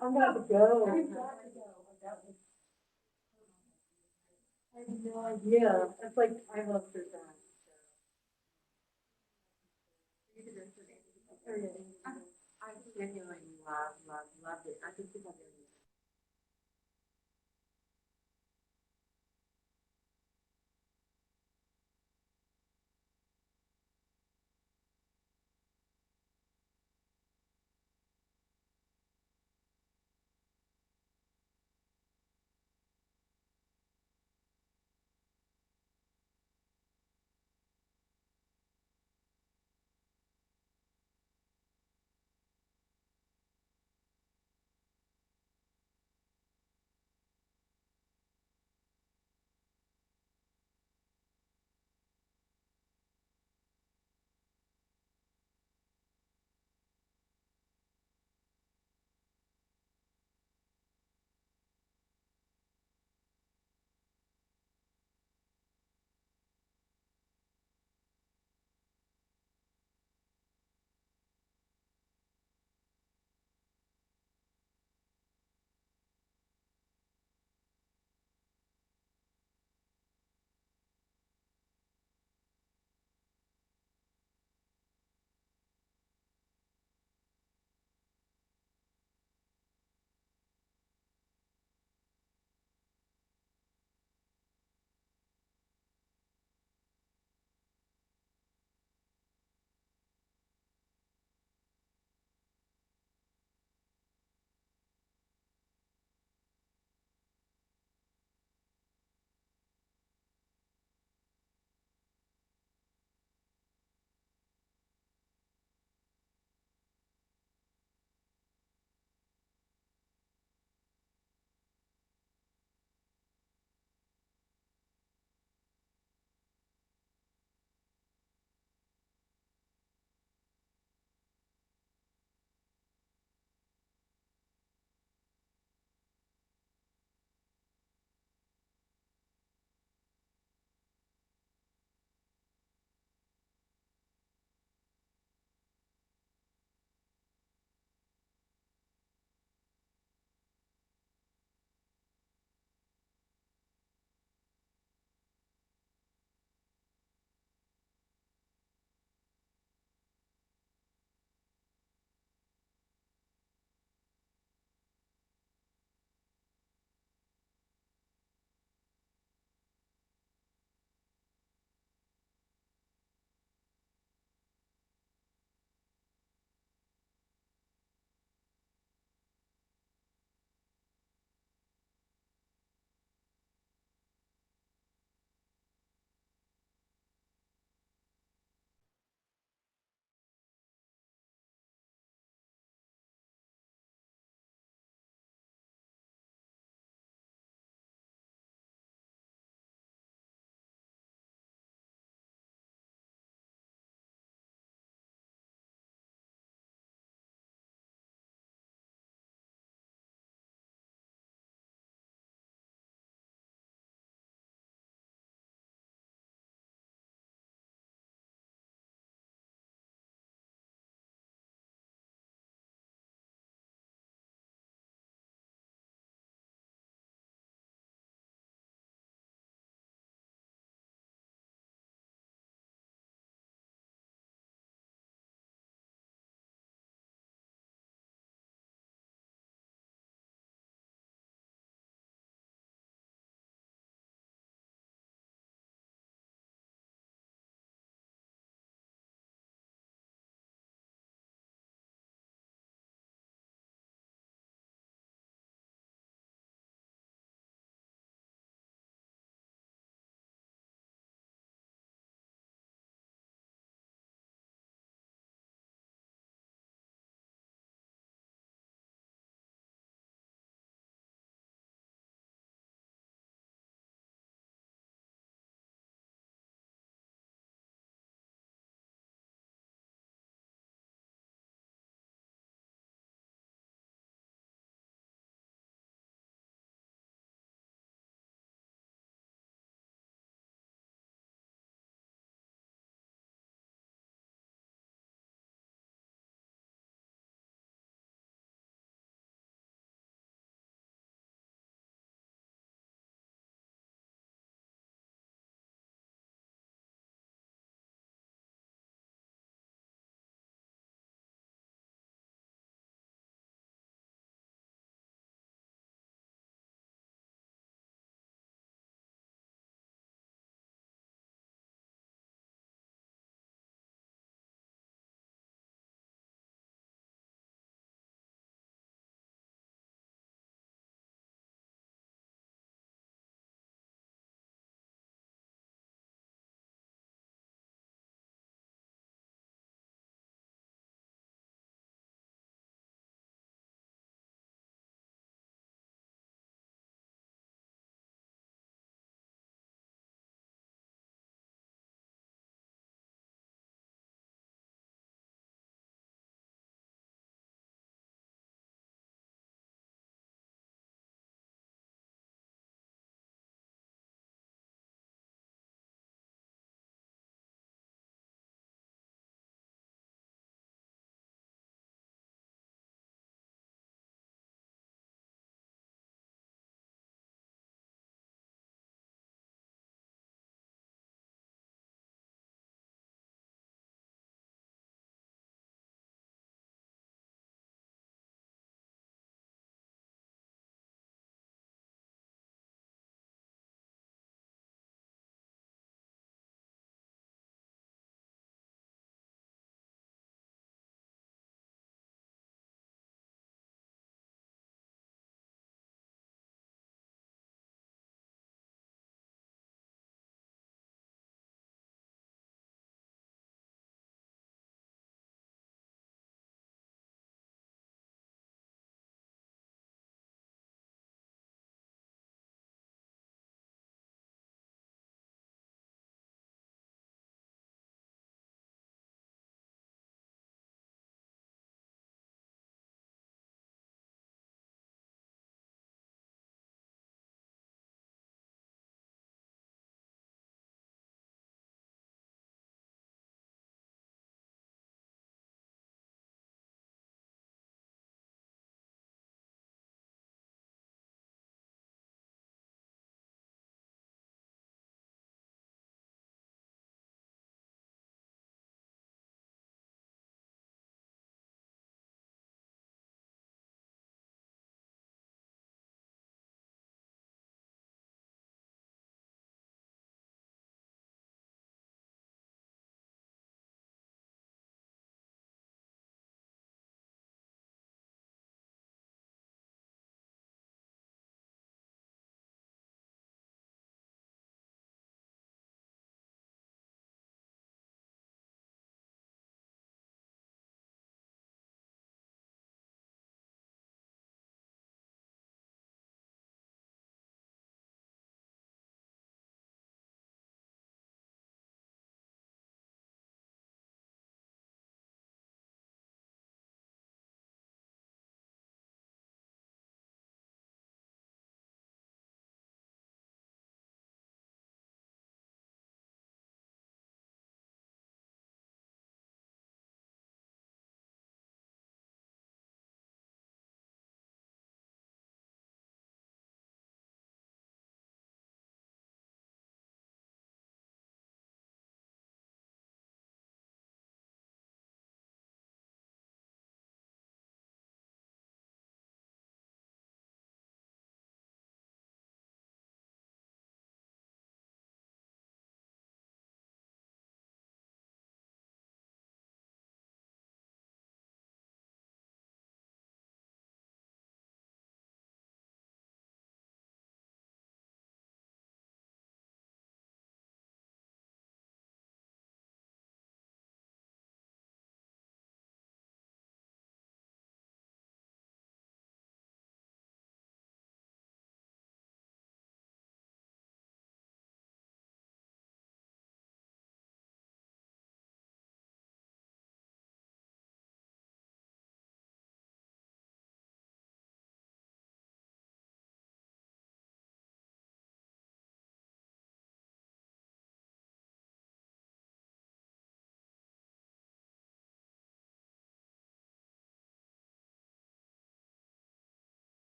I'm gonna have to go. I have no idea. It's like I love her that. I genuinely loved it. I could see that.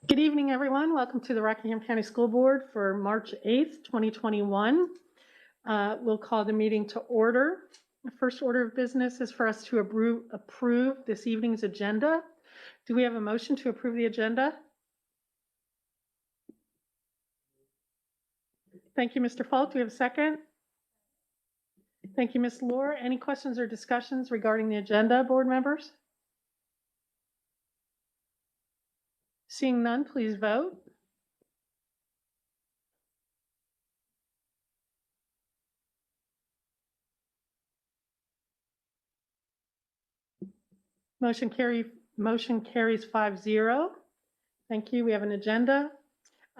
Good evening, everyone. Welcome to the Rockingham County School Board for March 8th, 2021. We'll call the meeting to order. The first order of business is for us to approve this evening's agenda. Do we have a motion to approve the agenda? Thank you, Mr. Falk. Do we have a second? Thank you, Ms. Lohr. Any questions or discussions regarding the agenda, board members? Seeing none, please vote. Motion carries 5-0. Thank you. We have an agenda.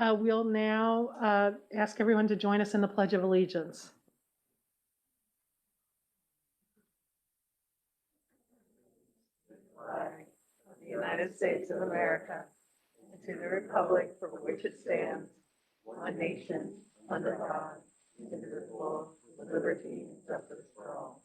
We'll now ask everyone to join us in the Pledge of Allegiance. Flag of the United States of America, and to the republic for which it stands, one nation, under God, indivisible, with liberty and justice for all.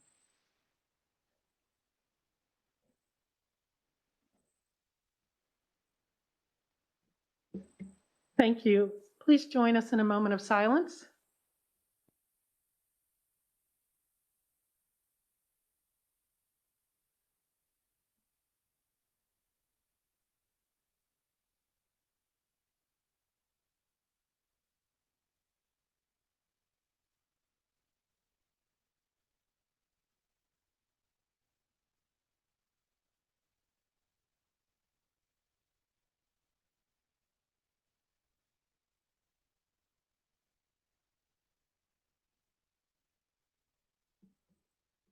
Thank you. Please join us in a moment of silence.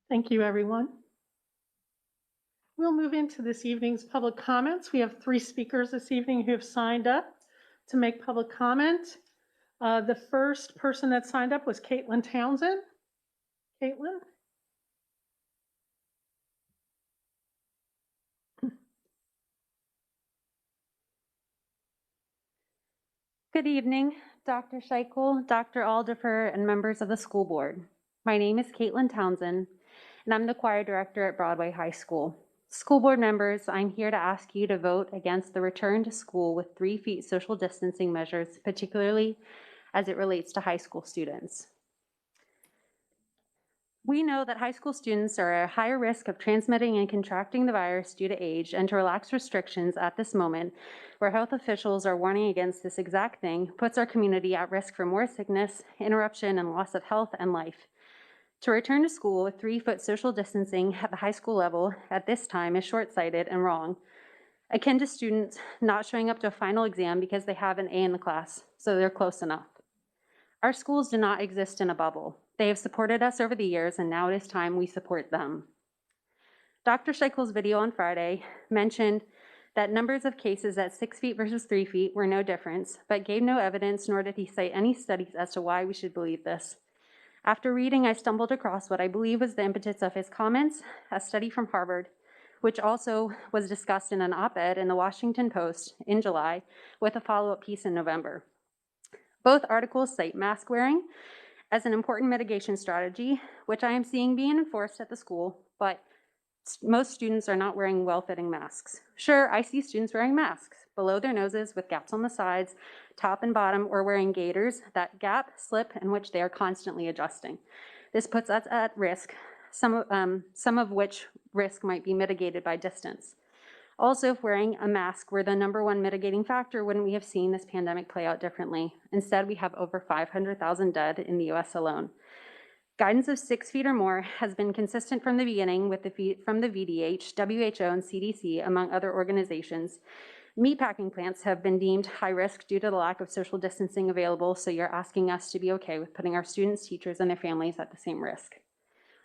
Thank you, everyone. We'll move into this evening's public comments. We have 3 speakers this evening who have signed up to make public comment. The first person that signed up was Caitlin Townsend. Caitlin? Good evening, Dr. Scheichel, Dr. Aldifer, and members of the school board. My name is Caitlin Townsend, and I'm the choir director at Broadway High School. School board members, I'm here to ask you to vote against the return to school with 3 feet social distancing measures, particularly as it relates to high school students. We know that high school students are at a higher risk of transmitting and contracting the virus due to age, and to relax restrictions at this moment, where health officials are warning against this exact thing, puts our community at risk for more sickness, interruption, and loss of health and life. To return to school with 3-foot social distancing at the high school level at this time is short-sighted and wrong, akin to students not showing up to a final exam because they have an A in the class, so they're close enough. Our schools do not exist in a bubble. They have supported us over the years, and now it is time we support them. Dr. Scheichel's video on Friday mentioned that numbers of cases at 6 feet versus 3 feet were no difference, but gave no evidence, nor did he cite any studies as to why we should believe this. After reading, I stumbled across what I believe was the impetus of his comments, a study from Harvard, which also was discussed in an op-ed in the Washington Post in July, with a follow-up piece in November. Both articles cite mask wearing as an important mitigation strategy, which I am seeing being enforced at the school, but most students are not wearing well-fitting masks. Sure, I see students wearing masks below their noses with gaps on the sides, top and bottom, or wearing gaiters that gap, slip, and which they are constantly adjusting. This puts us at risk, some of which risk might be mitigated by distance. Also, if wearing a mask were the #1 mitigating factor, wouldn't we have seen this pandemic play out differently? Instead, we have over 500,000 dead in the US alone. Guidance of 6 feet or more has been consistent from the beginning with from the VDH, WHO, and CDC, among other organizations. Meatpacking plants have been deemed high risk due to the lack of social distancing available, so you're asking us to be okay with putting our students, teachers, and their families at the same risk.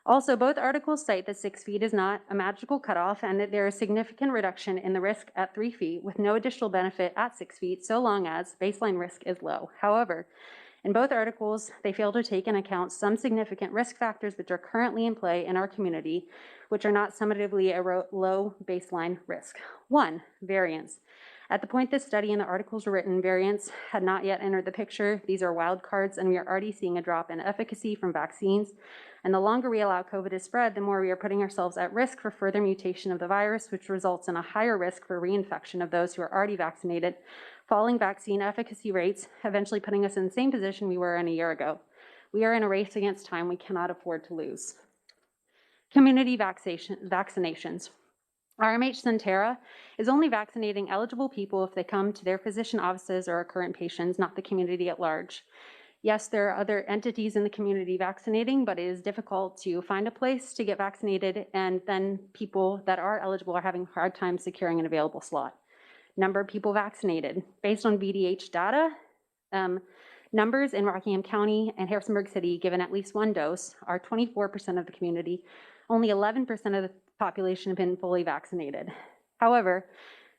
Also, both articles cite that 6 feet is not a magical cutoff and that there is significant reduction in the risk at 3 feet with no additional benefit at 6 feet so long as baseline risk is low. However, in both articles, they fail to take into account some significant risk factors which are currently in play in our community, which are not summatively a low baseline risk. 1, variants. At the point this study and the articles were written, variants had not yet entered the picture. These are wild cards, and we are already seeing a drop in efficacy from vaccines. And the longer we allow COVID to spread, the more we are putting ourselves at risk for further mutation of the virus, which results in a higher risk for reinfection of those who are already vaccinated, falling vaccine efficacy rates, eventually putting us in the same position we were in a year ago. We are in a race against time we cannot afford to lose. Community vaccinations. RMH Centera is only vaccinating eligible people if they come to their physician offices or our current patients, not the community at large. Yes, there are other entities in the community vaccinating, but it is difficult to find a place to get vaccinated, and then people that are eligible are having a hard time securing an available slot. Number of people vaccinated. Based on VDH data, numbers in Rockingham County and Harrisonburg City given at least 1 dose are 24% of the community. Only 11% of the population have been fully vaccinated. However,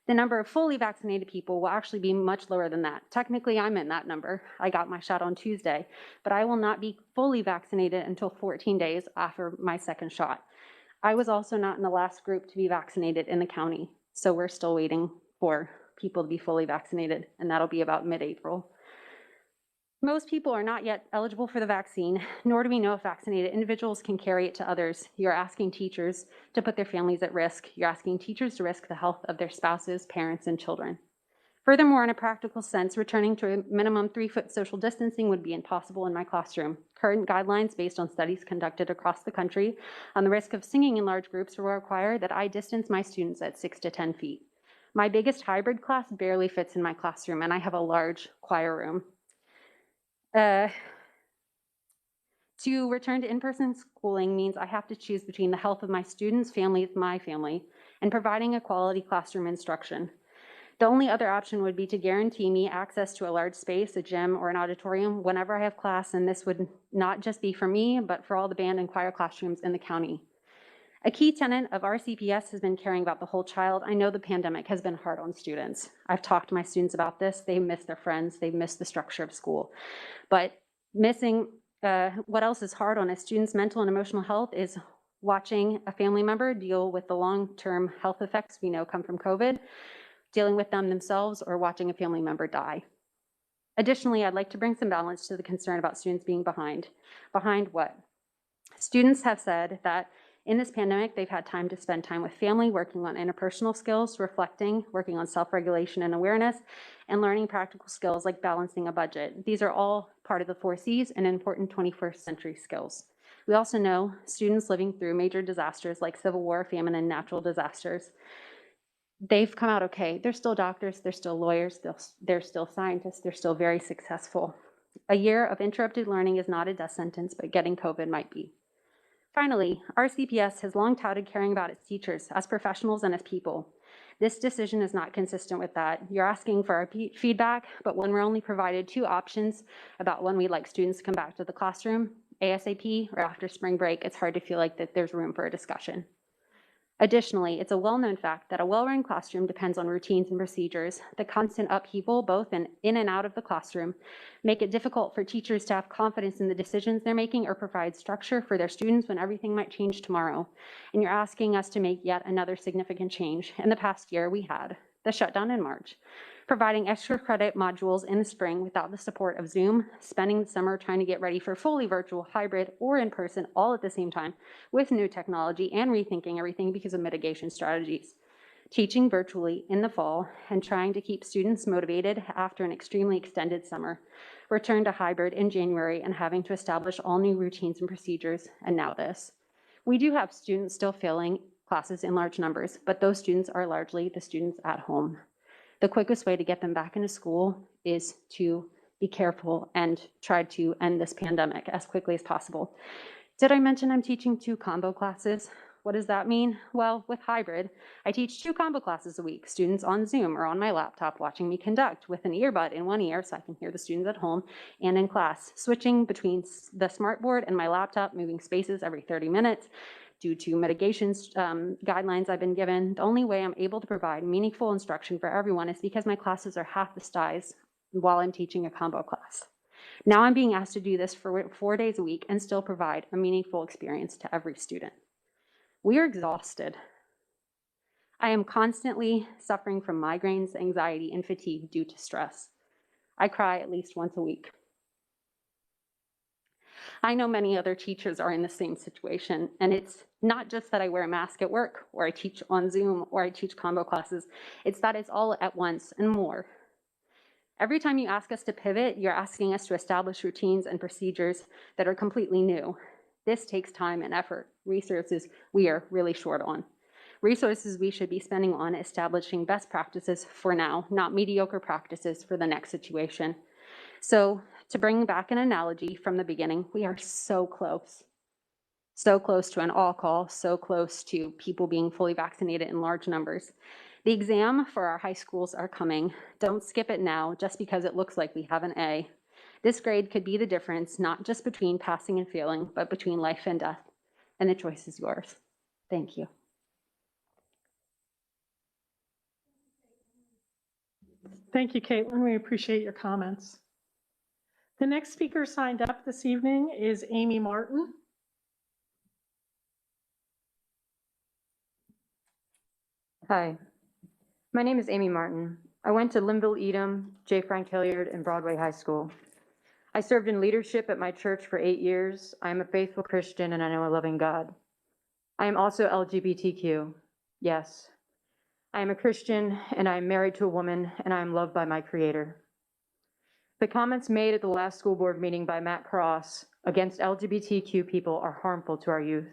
the number of fully vaccinated people will actually be much lower than that. Technically, I'm in that number. I got my shot on Tuesday, but I will not be fully vaccinated until 14 days after my second shot. I was also not in the last group to be vaccinated in the county, so we're still waiting for people to be fully vaccinated, and that'll be about mid-April. Most people are not yet eligible for the vaccine, nor do we know if vaccinated individuals can carry it to others. You're asking teachers to put their families at risk. You're asking teachers to risk the health of their spouses, parents, and children. Furthermore, in a practical sense, returning to a minimum 3-foot social distancing would be impossible in my classroom. Current guidelines based on studies conducted across the country on the risk of singing in large groups will require that I distance my students at 6 to 10 feet. My biggest hybrid class barely fits in my classroom, and I have a large choir room. To return to in-person schooling means I have to choose between the health of my students, families, my family, and providing a quality classroom instruction. The only other option would be to guarantee me access to a large space, a gym, or an auditorium whenever I have class, and this would not just be for me, but for all the band and choir classrooms in the county. A key tenet of RCPS has been caring about the whole child. I know the pandemic has been hard on students. I've talked to my students about this. They miss their friends. They miss the structure of school. But missing what else is hard on a student's mental and emotional health is watching a family member deal with the long-term health effects we know come from COVID, dealing with them themselves, or watching a family member die. Additionally, I'd like to bring some balance to the concern about students being behind. Behind what? Students have said that in this pandemic, they've had time to spend time with family, working on interpersonal skills, reflecting, working on self-regulation and awareness, and learning practical skills like balancing a budget. These are all part of the 4 Cs and important 21st century skills. We also know students living through major disasters like civil war, famine, and natural disasters, they've come out okay. They're still doctors, they're still lawyers, they're still scientists, they're still very successful. A year of interrupted learning is not a death sentence, but getting COVID might be. Finally, RCPS has long touted caring about its teachers as professionals and as people. This decision is not consistent with that. You're asking for our feedback, but when we're only provided 2 options about when we'd like students to come back to the classroom, ASAP or after spring break, it's hard to feel like that there's room for a discussion. Additionally, it's a well-known fact that a well-run classroom depends on routines and procedures. The constant upheaval, both in and out of the classroom, make it difficult for teachers to have confidence in the decisions they're making or provide structure for their students when everything might change tomorrow. And you're asking us to make yet another significant change. In the past year, we had the shutdown in March, providing extra credit modules in the spring without the support of Zoom, spending the summer trying to get ready for fully virtual, hybrid, or in person all at the same time with new technology and rethinking everything because of mitigation strategies. Teaching virtually in the fall and trying to keep students motivated after an extremely extended summer. Return to hybrid in January and having to establish all new routines and procedures, and now this. We do have students still failing classes in large numbers, but those students are largely the students at home. The quickest way to get them back into school is to be careful and try to end this pandemic as quickly as possible. Did I mention I'm teaching 2 combo classes? What does that mean? Well, with hybrid, I teach 2 combo classes a week, students on Zoom or on my laptop watching me conduct with an earbud in one ear so I can hear the students at home and in class, switching between the smartboard and my laptop, moving spaces every 30 minutes. Due to mitigation guidelines I've been given, the only way I'm able to provide meaningful instruction for everyone is because my classes are half the size while I'm teaching a combo class. Now I'm being asked to do this for 4 days a week and still provide a meaningful experience to every student. We are exhausted. I am constantly suffering from migraines, anxiety, and fatigue due to stress. I cry at least once a week. I know many other teachers are in the same situation, and it's not just that I wear a mask at work, or I teach on Zoom, or I teach combo classes. It's that it's all at once and more. Every time you ask us to pivot, you're asking us to establish routines and procedures that are completely new. This takes time and effort, resources we are really short on. Resources we should be spending on establishing best practices for now, not mediocre practices for the next situation. So to bring back an analogy from the beginning, we are so close to an all call, so close to people being fully vaccinated in large numbers. The exam for our high schools are coming. Don't skip it now just because it looks like we have an A. This grade could be the difference, not just between passing and failing, but between life and death. And the choice is yours. Thank you. Thank you, Caitlin. We appreciate your comments. The next speaker signed up this evening is Amy Martin. Hi, my name is Amy Martin. I went to Linville Edom, J. Frank Hilliard, and Broadway High School. I served in leadership at my church for 8 years. I am a faithful Christian and I know a loving God. I am also LGBTQ. Yes, I am a Christian and I am married to a woman and I am loved by my Creator. The comments made at the last school board meeting by Matt Cross against LGBTQ people are harmful to our youth.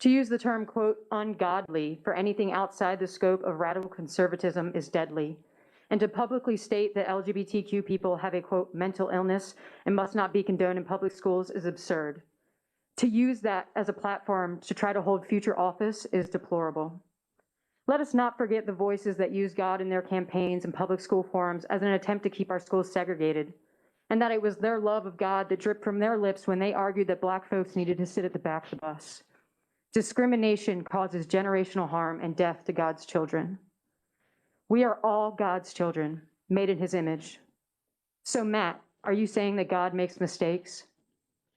To use the term, quote, ungodly for anything outside the scope of radical conservatism is deadly. And to publicly state that LGBTQ people have a, quote, mental illness and must not be condoned in public schools is absurd. To use that as a platform to try to hold future office is deplorable. Let us not forget the voices that use God in their campaigns and public school forums as an attempt to keep our schools segregated, and that it was their love of God that dripped from their lips when they argued that Black folks needed to sit at the back of the bus. Discrimination causes generational harm and death to God's children. We are all God's children, made in His image. So Matt, are you saying that God makes mistakes?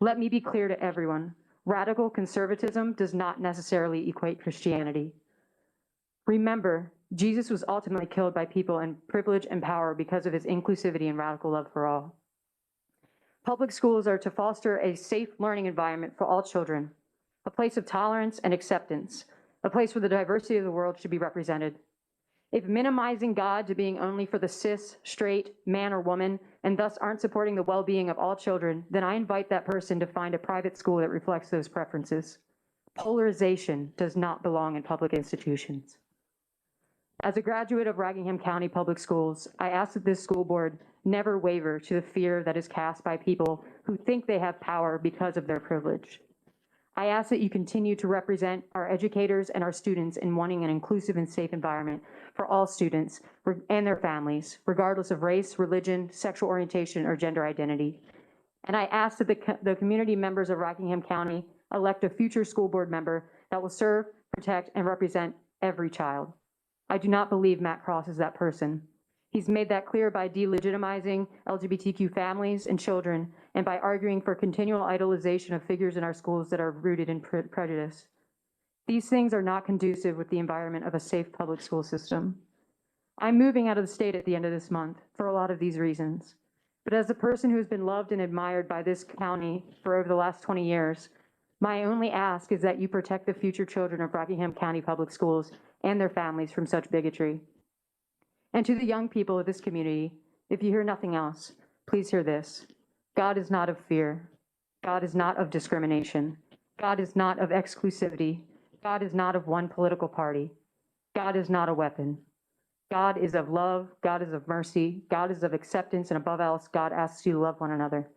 Let me be clear to everyone. Radical conservatism does not necessarily equate Christianity. Remember, Jesus was ultimately killed by people in privilege and power because of His inclusivity and radical love for all. Public schools are to foster a safe learning environment for all children, a place of tolerance and acceptance, a place where the diversity of the world should be represented. If minimizing God to being only for the cis, straight, man or woman, and thus aren't supporting the well-being of all children, then I invite that person to find a private school that reflects those preferences. Polarization does not belong in public institutions. As a graduate of Rockingham County Public Schools, I ask that this school board never waver to the fear that is cast by people who think they have power because of their privilege. I ask that you continue to represent our educators and our students in wanting an inclusive and safe environment for all students and their families, regardless of race, religion, sexual orientation, or gender identity. And I ask that the community members of Rockingham County elect a future school board member that will serve, protect, and represent every child. I do not believe Matt Cross is that person. He's made that clear by delegitimizing LGBTQ families and children and by arguing for continual idolization of figures in our schools that are rooted in prejudice. These things are not conducive with the environment of a safe public school system. I'm moving out of the state at the end of this month for a lot of these reasons. But as a person who has been loved and admired by this county for over the last 20 years, my only ask is that you protect the future children of Rockingham County Public Schools and their families from such bigotry. And to the young people of this community, if you hear nothing else, please hear this. God is not of fear. God is not of discrimination. God is not of exclusivity. God is not of one political party. God is not a weapon. God is of love. God is of mercy. God is of acceptance. And above else, God asks you to love one another.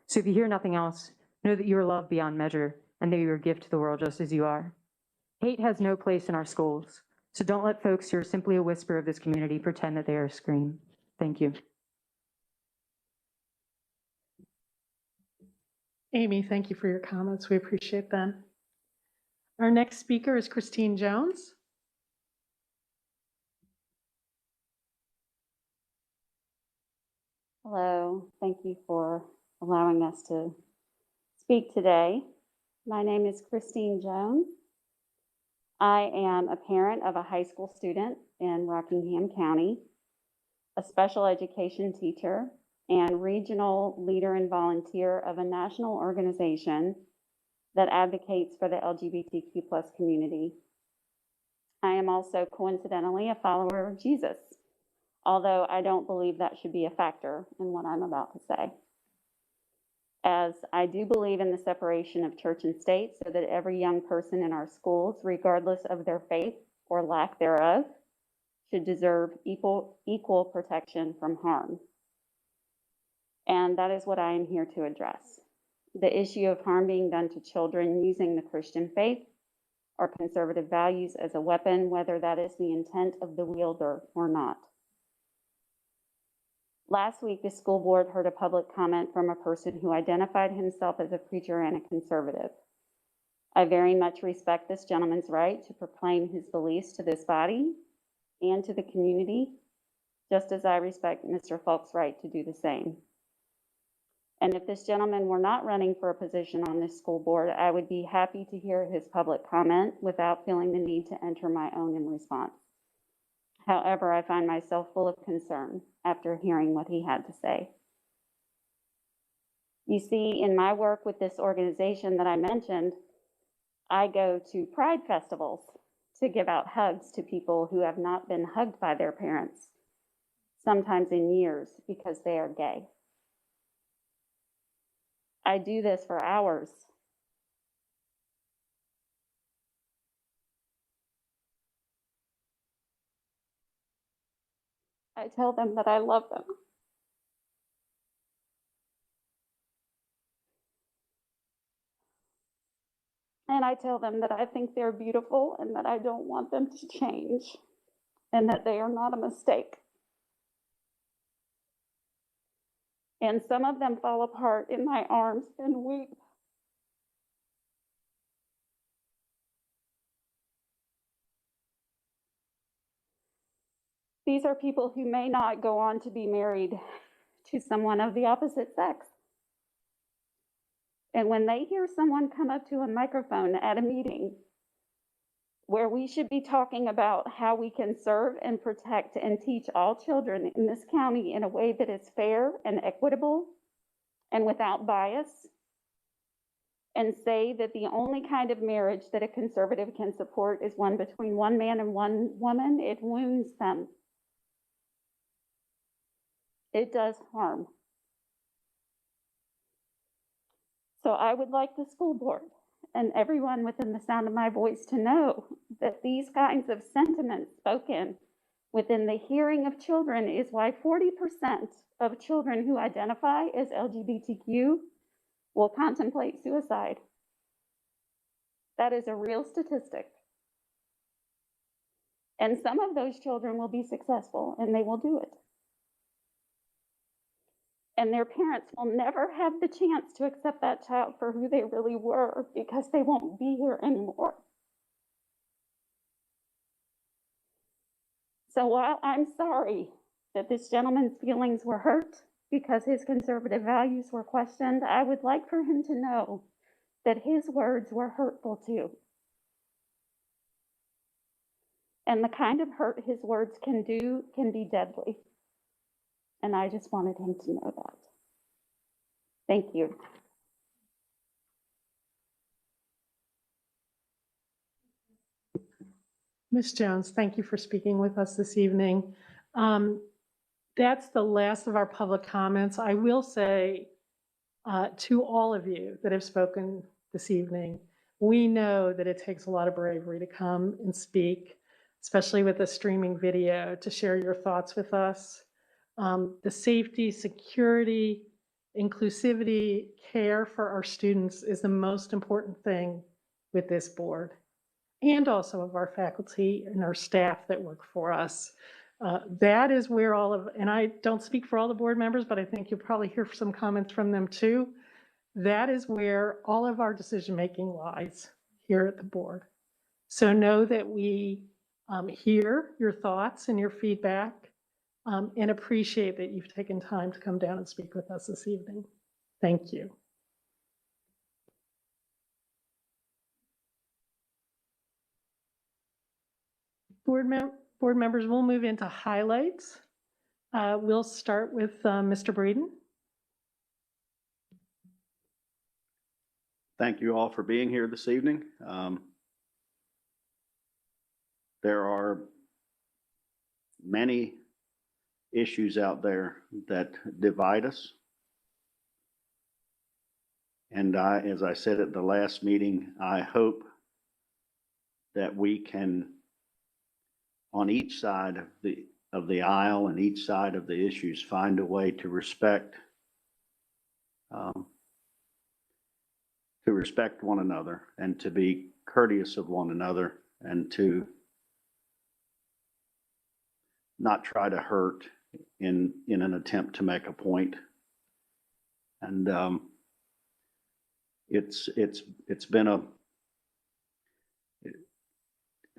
So if you hear nothing else, know that you are loved beyond measure and that you are a gift to the world just as you are. Hate has no place in our schools. So don't let folks who are simply a whisper of this community pretend that they are a scream. Thank you. Amy, thank you for your comments. We appreciate them. Our next speaker is Christine Jones. Hello, thank you for allowing us to speak today. My name is Christine Jones. I am a parent of a high school student in Rockingham County, a special education teacher, and regional leader and volunteer of a national organization that advocates for the LGBTQ+ community. I am also coincidentally a follower of Jesus, although I don't believe that should be a factor in what I'm about to say. As I do believe in the separation of church and state so that every young person in our schools, regardless of their faith or lack thereof, should deserve equal protection from harm. And that is what I am here to address. The issue of harm being done to children using the Christian faith or conservative values as a weapon, whether that is the intent of the wielder or not. Last week, the school board heard a public comment from a person who identified himself as a preacher and a conservative. I very much respect this gentleman's right to proclaim his beliefs to this body and to the community, just as I respect Mr. Falk's right to do the same. And if this gentleman were not running for a position on this school board, I would be happy to hear his public comment without feeling the need to enter my own in response. However, I find myself full of concern after hearing what he had to say. You see, in my work with this organization that I mentioned, I go to pride festivals to give out hugs to people who have not been hugged by their parents, sometimes in years, because they are gay. I do this for hours. I tell them that I love them. And I tell them that I think they're beautiful and that I don't want them to change and that they are not a mistake. And some of them fall apart in my arms and weep. These are people who may not go on to be married to someone of the opposite sex. And when they hear someone come up to a microphone at a meeting where we should be talking about how we can serve and protect and teach all children in this county in a way that is fair and equitable and without bias, and say that the only kind of marriage that a conservative can support is one between one man and one woman, it wounds them. It does harm. So I would like the school board and everyone within the sound of my voice to know that these kinds of sentiments spoken within the hearing of children is why 40% of children who identify as LGBTQ will contemplate suicide. That is a real statistic. And some of those children will be successful and they will do it. And their parents will never have the chance to accept that child for who they really were because they won't be here anymore. So while I'm sorry that this gentleman's feelings were hurt because his conservative values were questioned, I would like for him to know that his words were hurtful too. And the kind of hurt his words can do can be deadly. And I just wanted him to know that. Thank you. Ms. Jones, thank you for speaking with us this evening. That's the last of our public comments. I will say to all of you that have spoken this evening, we know that it takes a lot of bravery to come and speak, especially with a streaming video, to share your thoughts with us. The safety, security, inclusivity, care for our students is the most important thing with this board, and also of our faculty and our staff that work for us. That is where all of, and I don't speak for all the board members, but I think you'll probably hear some comments from them too. That is where all of our decision-making lies, here at the board. So know that we hear your thoughts and your feedback, and appreciate that you've taken time to come down and speak with us this evening. Thank you. Board members, we'll move into highlights. We'll start with Mr. Breeden. Thank you all for being here this evening. There are many issues out there that divide us. And as I said at the last meeting, I hope that we can, on each side of the aisle and each side of the issues, find a way to respect one another and to be courteous of one another and to not try to hurt in an attempt to make a point. And it's been a,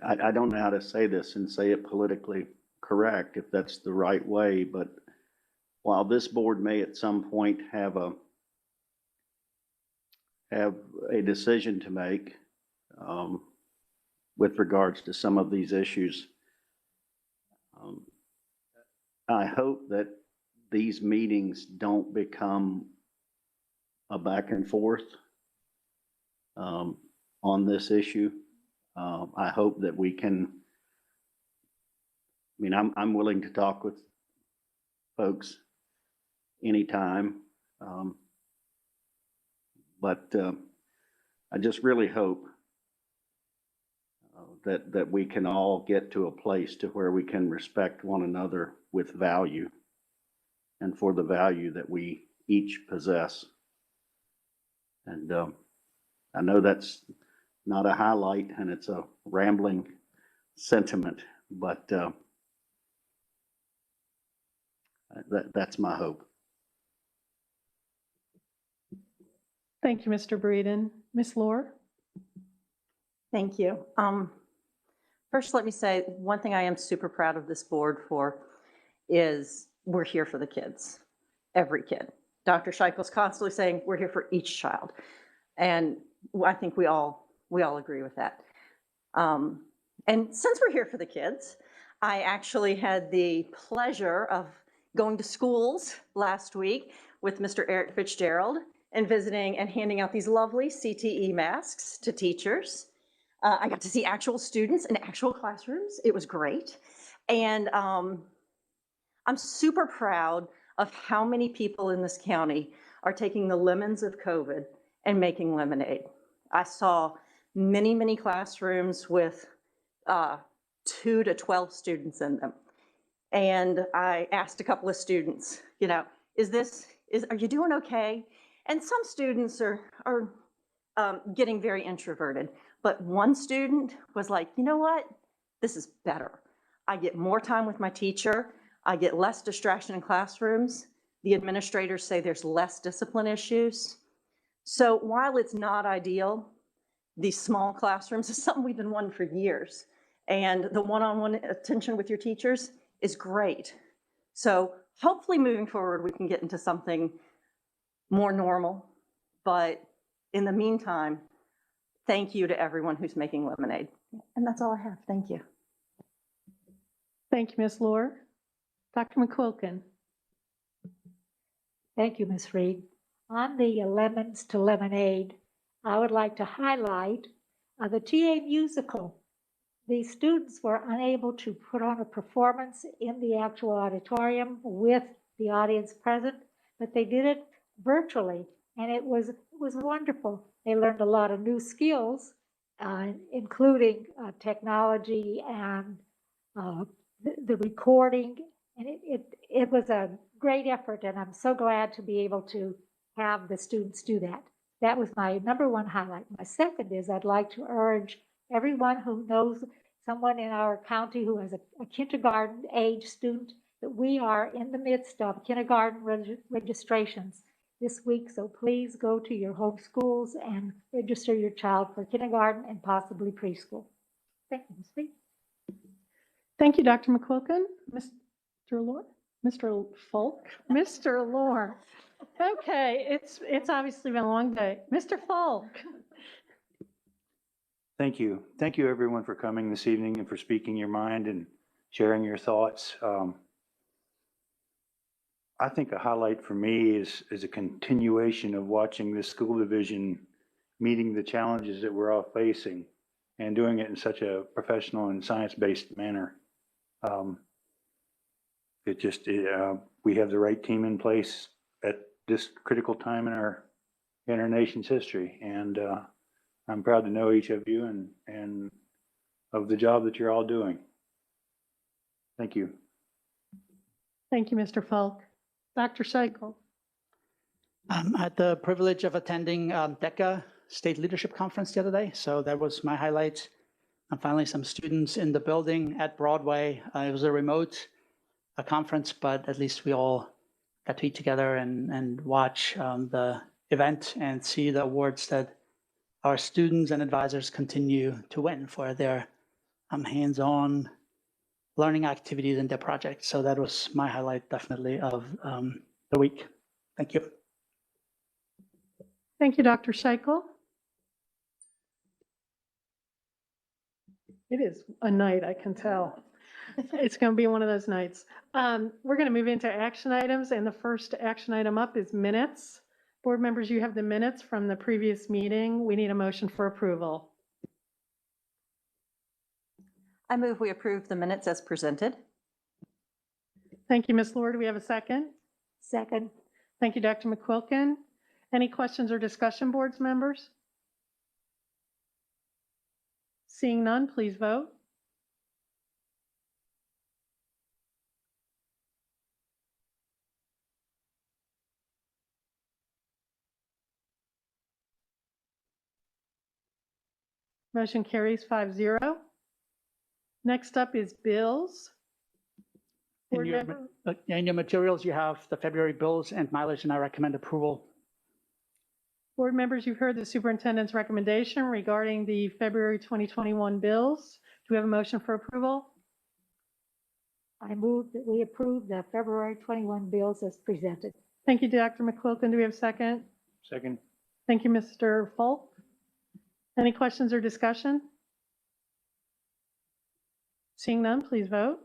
I don't know how to say this and say it politically correct, if that's the right way, but while this board may at some point have a decision to make with regards to some of these issues, I hope that these meetings don't become a back and forth on this issue. I hope that we can, I mean, I'm willing to talk with folks anytime, but I just really hope that we can all get to a place to where we can respect one another with value and for the value that we each possess. And I know that's not a highlight and it's a rambling sentiment, but that's my hope. Thank you, Mr. Breeden. Ms. Lohr? Thank you. First, let me say one thing I am super proud of this board for is we're here for the kids, every kid. Dr. Scheichel's constantly saying we're here for each child. And I think we all agree with that. And since we're here for the kids, I actually had the pleasure of going to schools last week with Mr. Eric Fitzgerald and visiting and handing out these lovely CTE masks to teachers. I got to see actual students in actual classrooms. It was great. And I'm super proud of how many people in this county are taking the lemons of COVID and making lemonade. I saw many, many classrooms with 2 to 12 students in them. And I asked a couple of students, you know, are you doing okay? And some students are getting very introverted. But one student was like, you know what? This is better. I get more time with my teacher. I get less distraction in classrooms. The administrators say there's less discipline issues. So while it's not ideal, these small classrooms is something we've been wanting for years. And the one-on-one attention with your teachers is great. So hopefully moving forward, we can get into something more normal. But in the meantime, thank you to everyone who's making lemonade. And that's all I have. Thank you. Thank you, Ms. Lohr. Dr. McQuilkin. Thank you, Ms. Reed. On the Lemons to Lemonade, I would like to highlight the TA musical. The students were unable to put on a performance in the actual auditorium with the audience present, but they did it virtually, and it was wonderful. They learned a lot of new skills, including technology and the recording, and it was a great effort, and I'm so glad to be able to have the students do that. That was my number one highlight. My second is I'd like to urge everyone who knows someone in our county who has a kindergarten age student that we are in the midst of kindergarten registrations this week. So please go to your home schools and register your child for kindergarten and possibly preschool. Thank you, Ms. Reed. Thank you, Dr. McQuilkin. Mr. Lohr? Mr. Falk? Mr. Lohr. Okay, it's obviously been a long day. Mr. Falk. Thank you. Thank you, everyone, for coming this evening and for speaking your mind and sharing your thoughts. I think a highlight for me is a continuation of watching this school division meeting the challenges that we're all facing and doing it in such a professional and science-based manner. We have the right team in place at this critical time in our nation's history, and I'm proud to know each of you and of the job that you're all doing. Thank you. Thank you, Mr. Falk. Dr. Scheichel. I had the privilege of attending DECA State Leadership Conference the other day, so that was my highlight. And finally, some students in the building at Broadway. It was a remote conference, but at least we all got to eat together and watch the event and see the awards that our students and advisors continue to win for their hands-on learning activities and their projects. So that was my highlight, definitely, of the week. Thank you. Thank you, Dr. Scheichel. It is a night, I can tell. It's going to be one of those nights. We're going to move into action items, and the first action item up is minutes. Board members, you have the minutes from the previous meeting. We need a motion for approval. I move we approve the minutes as presented. Thank you, Ms. Lohr. Do we have a second? Second. Thank you, Dr. McQuilkin. Any questions or discussion, boards members? Seeing none, please vote. Motion carries 5-0. Next up is bills. In your materials, you have the February bills and mileage, and I recommend approval. Board members, you've heard the superintendent's recommendation regarding the February 2021 bills. Do we have a motion for approval? I move that we approve the February 21 bills as presented. Thank you, Dr. McQuilkin. Do we have a second? Second. Thank you, Mr. Falk. Any questions or discussion? Seeing none, please vote.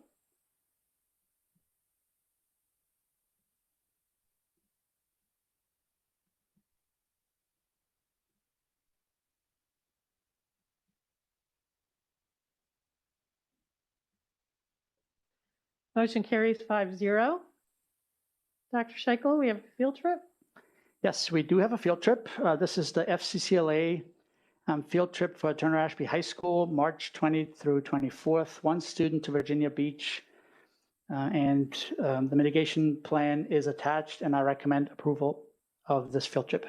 Motion carries 5-0. Dr. Scheichel, we have a field trip? Yes, we do have a field trip. This is the FCCLA field trip for Turner Ashby High School, March 20th through 24th. One student to Virginia Beach. The mitigation plan is attached, and I recommend approval of this field trip.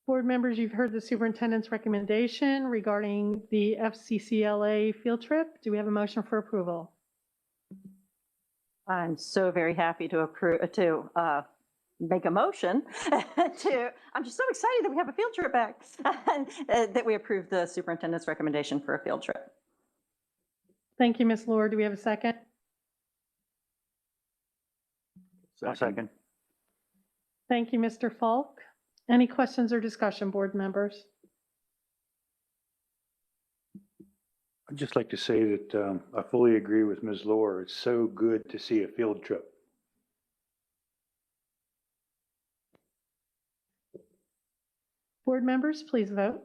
Board members, you've heard the superintendent's recommendation regarding the FCCLA field trip. Do we have a motion for approval? I'm so very happy to make a motion I'm just so excited that we have a field trip back, that we approve the superintendent's recommendation for a field trip. Thank you, Ms. Lohr. Do we have a second? Second. Thank you, Mr. Falk. Any questions or discussion, board members? I'd just like to say that I fully agree with Ms. Lohr. It's so good to see a field trip. Board members, please vote.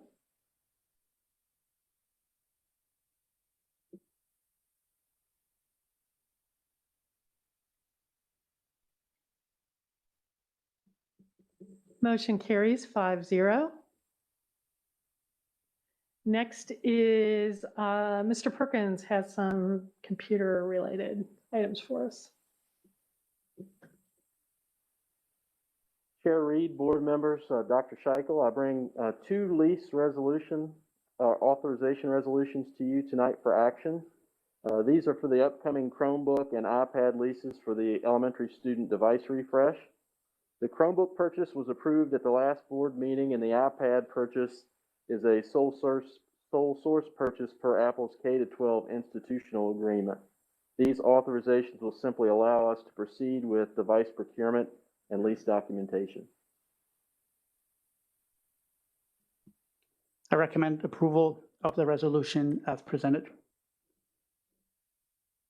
Motion carries 5-0. Next is Mr. Perkins has some computer-related items for us. Chair Reed, board members, Dr. Scheichel, I bring two lease authorization resolutions to you tonight for action. These are for the upcoming Chromebook and iPad leases for the elementary student device refresh. The Chromebook purchase was approved at the last board meeting, and the iPad purchase is a sole source purchase per Apple's K-12 institutional agreement. These authorizations will simply allow us to proceed with device procurement and lease documentation. I recommend approval of the resolution as presented.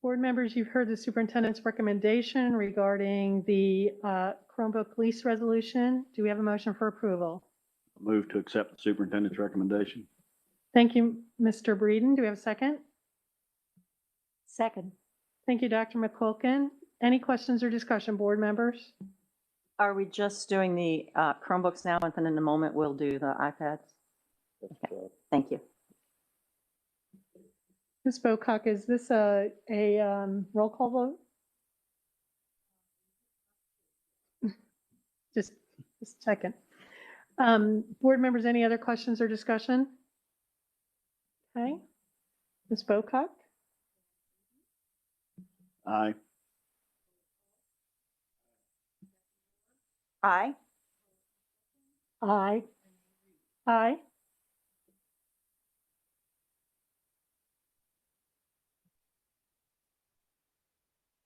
Board members, you've heard the superintendent's recommendation regarding the Chromebook lease resolution. Do we have a motion for approval? Move to accept the superintendent's recommendation. Thank you, Mr. Breeden. Do we have a second? Second. Thank you, Dr. McQuilkin. Any questions or discussion, board members? Are we just doing the Chromebooks now, and then in a moment we'll do the iPads? Okay. Thank you. Ms. Bocock, is this a roll call vote? Just a second. Board members, any other questions or discussion? Okay. Ms. Bocock? Aye. Aye. Aye. Aye.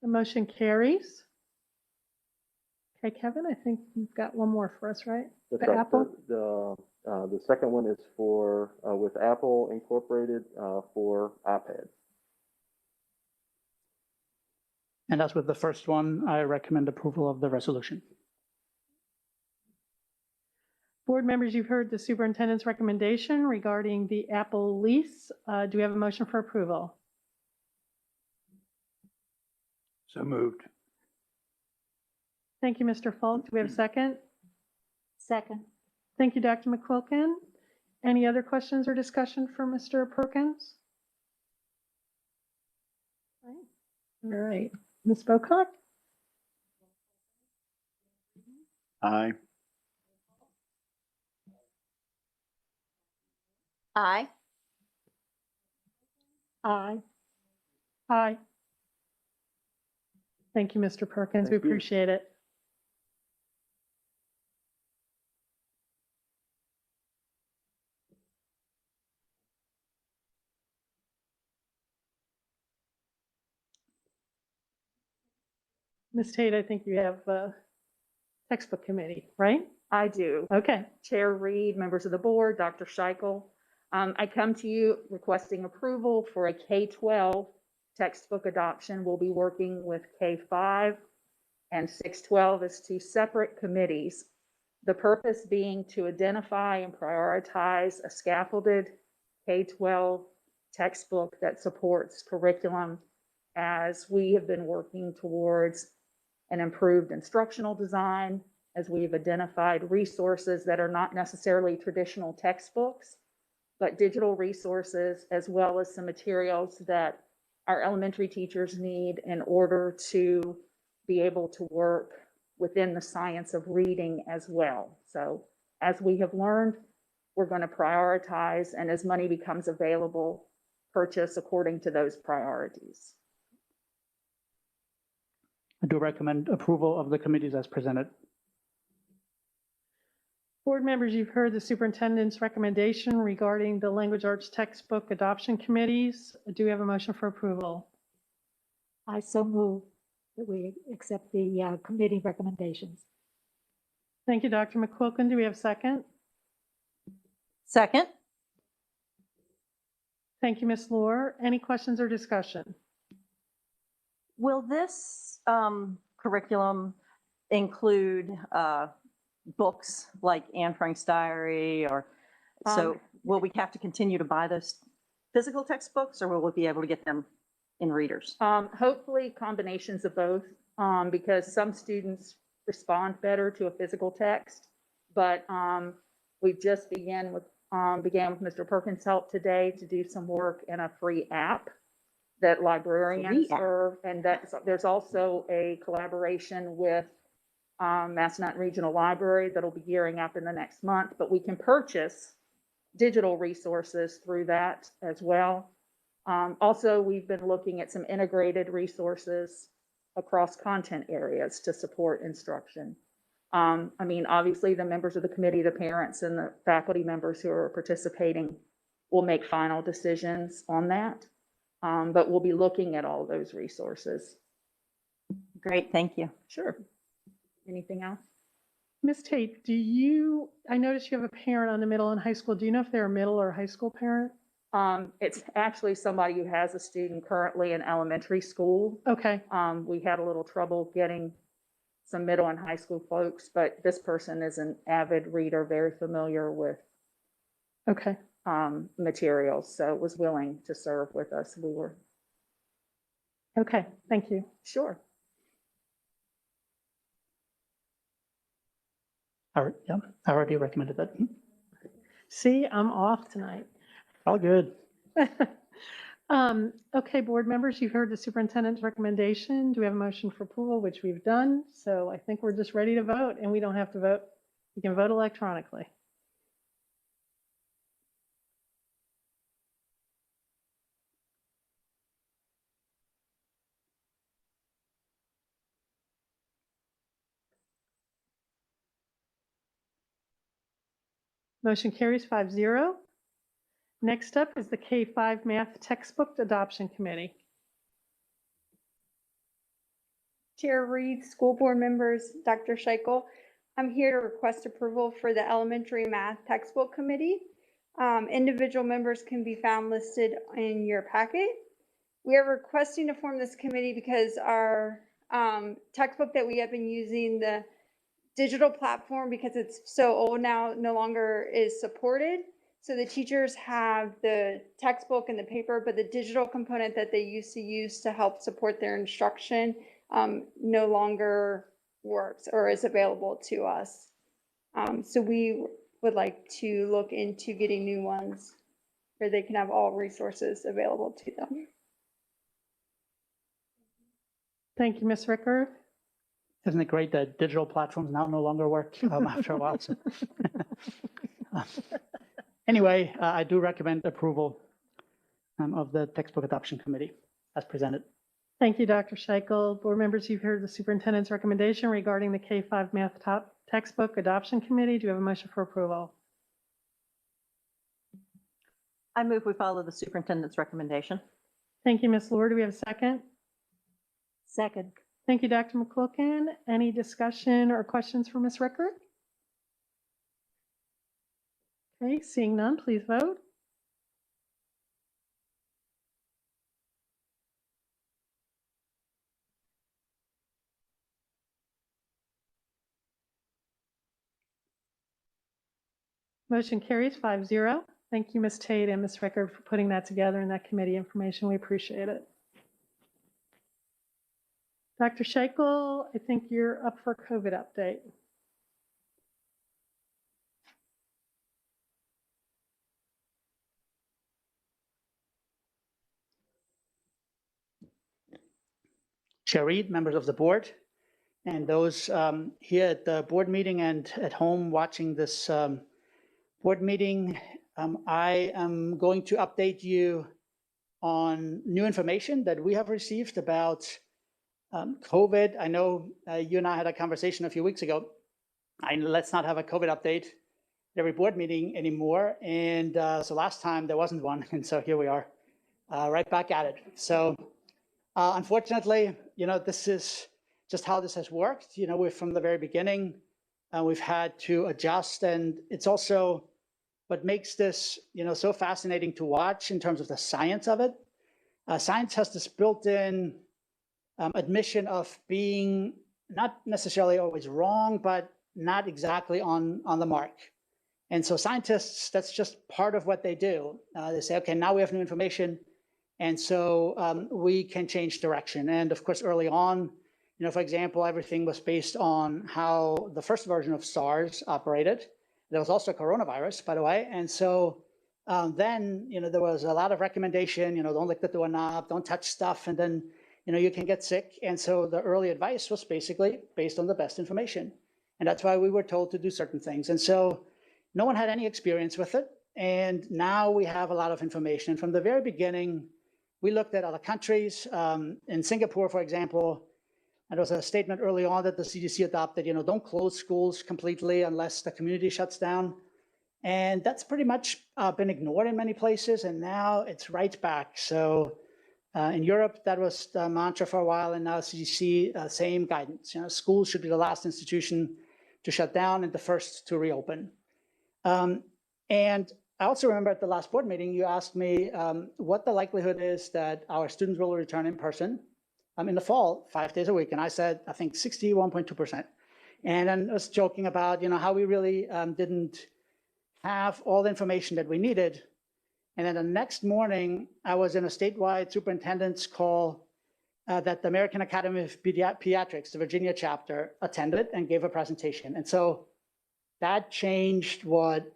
The motion carries. Okay, Kevin, I think you've got one more for us, right? That's The right. Apple? The second one is for with Apple Incorporated for iPads. And as with the first one, I recommend approval of the resolution. Board members, you've heard the superintendent's recommendation regarding the Apple lease. Do we have a motion for approval? So moved. Thank you, Mr. Falk. Do we have a second? Second. Thank you, Dr. McQuilkin. Any other questions or discussion for Mr. Perkins? All right. Ms. Bocock? Aye. Aye. Aye. Aye. Thank you, Mr. Perkins. We Thank you. appreciate it. Ms. Tate, I think you have a textbook committee, right? I do. Okay. Chair Reed, members of the board, Dr. Scheichel. I come to you requesting approval for a K-12 textbook adoption. We'll be working with K-5 and 6-12 as two separate committees. The purpose being to identify and prioritize a scaffolded K-12 textbook that supports curriculum as we have been working towards an improved instructional design, as we've identified resources that are not necessarily traditional textbooks, but digital resources, as well as some materials that our elementary teachers need in order to be able to work within the science of reading as well. So as we have learned, we're going to prioritize, and as money becomes available, purchase according to those priorities. I do recommend approval of the committees as presented. Board members, you've heard the superintendent's recommendation regarding the language arts textbook adoption committees. Do we have a motion for approval? I so move that we accept the committee recommendations. Thank you, Dr. McQuilkin. Do we have a second? Second. Thank you, Ms. Lohr. Any questions or discussion? Will this curriculum include books like Anne Frank's diary or, so will we have to continue to buy those physical textbooks or will we be able to get them in readers? Hopefully combinations of both, because some students respond better to a physical text. But we just began with Mr. Perkins' help today to do some work in a free app that librarians are, and there's also a collaboration with Massanutten Regional Library that'll be gearing up in the next month, but we can purchase digital resources through that as well. Also, we've been looking at some integrated resources across content areas to support instruction. I mean, obviously the members of the committee, the parents and the faculty members who are participating will make final decisions on that. But we'll be looking at all those resources. Great, thank you. Sure. Anything else? Ms. Tate, I noticed you have a parent on the middle and high school. Do you know if they're a middle or high school parent? It's actually somebody who has a student currently in elementary school. Okay. We had a little trouble getting some middle and high school folks, but this person is an avid reader, very familiar with Okay. materials, so was willing to serve with us. We were. Okay, thank you. Sure. All right, yeah, I already recommended that. See, I'm off tonight. All good. Okay, board members, you've heard the superintendent's recommendation. Do we have a motion for approval, which we've done? So I think we're just ready to vote, and we don't have to vote. You can vote electronically. Motion carries 5-0. Next up is the K-5 Math Textbook Adoption Committee. Chair Reed, school board members, Dr. Scheichel, I'm here to request approval for the Elementary Math Textbook Committee. Individual members can be found listed in your packet. We are requesting to form this committee because our textbook that we have been using, the digital platform, because it's so old now, no longer is supported. So the teachers have the textbook and the paper, but the digital component that they used to use to help support their instruction no longer works or is available to us. So we would like to look into getting new ones where they can have all resources available to them. Thank you, Ms. Ricker. Isn't it great that digital platforms now no longer work after a while? So. Anyway, I do recommend approval of the Textbook Adoption Committee as presented. Thank you, Dr. Scheichel. Board members, you've heard the superintendent's recommendation regarding the K-5 Math Textbook Adoption Committee. Do you have a motion for approval? I move we follow the superintendent's recommendation. Thank you, Ms. Lohr. Do we have a second? Second. Thank you, Dr. McQuilkin. Any discussion or questions for Ms. Ricker? Okay, seeing none, please vote. Motion carries 5-0. Thank you, Ms. Tate and Ms. Ricker, for putting that together in that committee information. We appreciate it. Dr. Scheichel, I think you're up for a COVID update. Chair Reed, members of the board, and those here at the board meeting and at home watching this board meeting, I am going to update you on new information that we have received about COVID. I know you and I had a conversation a few weeks ago. Let's not have a COVID update every board meeting anymore. And so last time there wasn't one. And so here we are right back at it. So unfortunately, this is just how this has worked. We're from the very beginning, we've had to adjust. And it's also what makes this, so fascinating to watch in terms of the science of it. Science has this built-in admission of being not necessarily always wrong, but not exactly on the mark. And so scientists, that's just part of what they do. They say, okay, now we have new information, and so we can change direction. And of course, early on, for example, everything was based on how the first version of SARS operated. There was also coronavirus, by the way. And so then, there was a lot of recommendation, don't lick the doorknob, don't touch stuff, and then, you can get sick. And so the early advice was basically based on the best information. And that's why we were told to do certain things. And so no one had any experience with it. And now we have a lot of information. From the very beginning, we looked at other countries. In Singapore, for example, there was a statement early on that the CDC adopted, don't close schools completely unless the community shuts down. And that's pretty much been ignored in many places, and now it's right back. So in Europe, that was the mantra for a while, and now CDC, same guidance. Schools should be the last institution to shut down and the first to reopen. And I also remember at the last board meeting, you asked me what the likelihood is that our students will return in person in the fall, 5 days a week. And I said, I think 61.2%. And then I was joking about, how we really didn't have all the information that we needed. And then the next morning, I was in a statewide superintendent's call that the American Academy of Pediatrics, the Virginia chapter, attended and gave a presentation. And so that changed what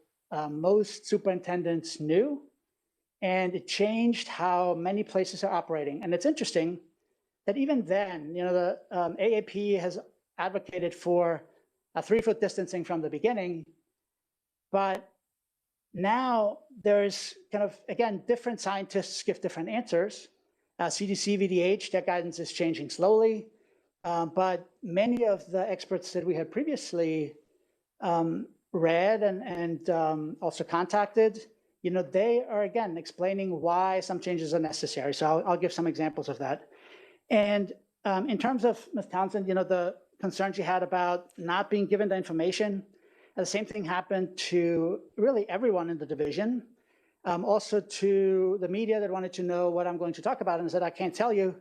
most superintendents knew, and it changed how many places are operating. And it's interesting that even then, the AAP has advocated for a 3-foot distancing from the beginning, but now there's kind of, again, different scientists give different answers. CDC, VDH, their guidance is changing slowly, but many of the experts that we had previously read and also contacted, they are, again, explaining why some changes are necessary. So I'll give some examples of that. And in terms of Ms. Townsend, the concerns you had about not being given the information, the same thing happened to really everyone in the division. Also to the media that wanted to know what I'm going to talk about, and said, I can't tell you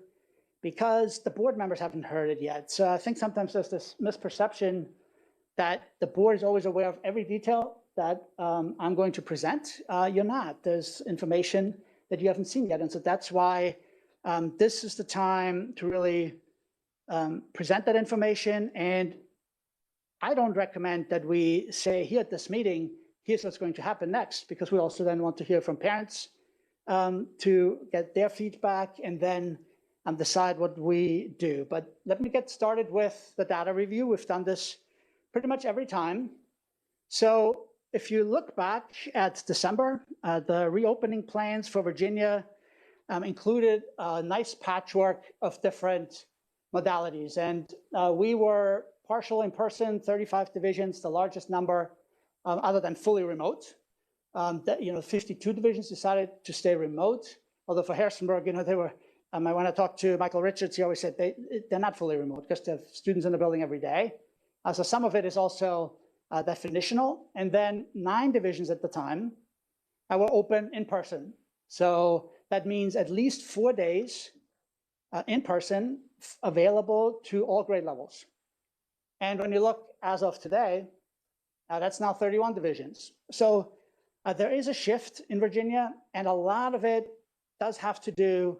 because the board members haven't heard it yet. So I think sometimes there's this misperception that the board is always aware of every detail that I'm going to present. You're not. There's information that you haven't seen yet. And so that's why this is the time to really present that information. And I don't recommend that we say here at this meeting, here's what's going to happen next, because we also then want to hear from parents to get their feedback and then decide what we do. But let me get started with the data review. We've done this pretty much every time. So if you look back at December, the reopening plans for Virginia included a nice patchwork of different modalities. And we were partial in person, 35 divisions, the largest number other than fully remote. 52 divisions decided to stay remote. Although for Harrisonburg, they were, when I talked to Michael Richards, he always said they're not fully remote because they have students in the building every day. So some of it is also definitional. And then 9 divisions at the time were open in person. So that means at least 4 days in person available to all grade levels. And when you look as of today, that's now 31 divisions. So there is a shift in Virginia, and a lot of it does have to do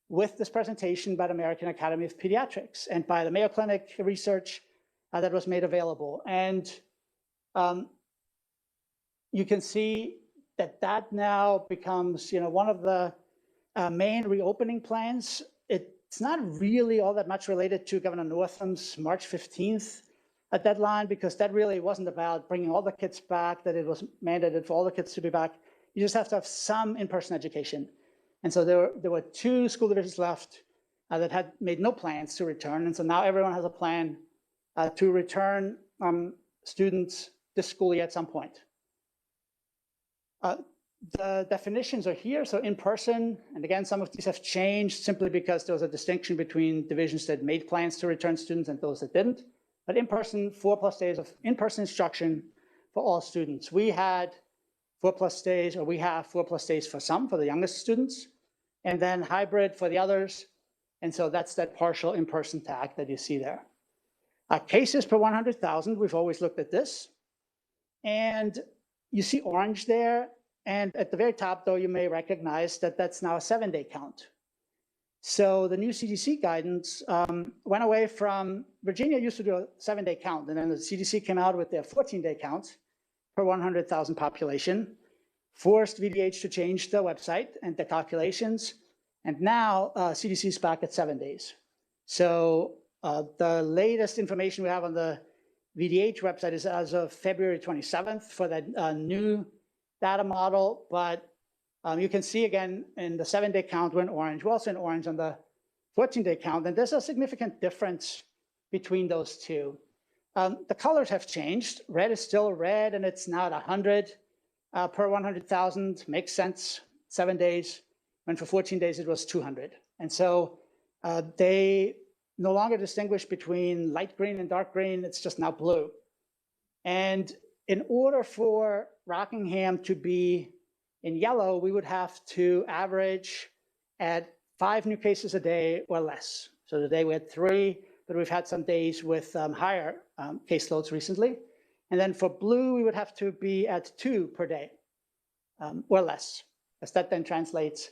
with this presentation by the American Academy of Pediatrics and by the Mayo Clinic research that was made available. And you can see that now becomes, one of the main reopening plans. It's not really all that much related to Governor Northam's March 15th deadline, because that really wasn't about bringing all the kids back, that it was mandated for all the kids to be back. You just have to have some in-person education. And so there were 2 school divisions left that had made no plans to return. And so now everyone has a plan to return students this school year at some point. The definitions are here. So in person, and again, some of these have changed simply because there was a distinction between divisions that made plans to return students and those that didn't. But in person, 4+ days of in-person instruction for all students. We had 4+ days, or we have 4+ days for some, for the youngest students, and then hybrid for the others. And so that's that partial in-person tag that you see there. Cases per 100,000, we've always looked at this. And you see orange there. And at the very top, though, you may recognize that that's now a 7-day count. So the new CDC guidance went away from, Virginia used to do a 7-day count, and then the CDC came out with their 14-day count per 100,000 population, forced VDH to change the website and the calculations, and now CDC is back at 7 days. So the latest information we have on the VDH website is as of February 27th for that new data model, but you can see again in the 7-day count we're in orange. We're also in orange on the 14-day count, and there's a significant difference between those two. The colors have changed. Red is still red, and it's now at 100 per 100,000. Makes sense, 7 days, when for 14 days it was 200. And so they no longer distinguish between light green and dark green. It's just now blue. And in order for Rockingham to be in yellow, we would have to average at 5 new cases a day or less. So today we had 3, but we've had some days with higher caseloads recently. And then for blue, we would have to be at 2 per day or less, as that then translates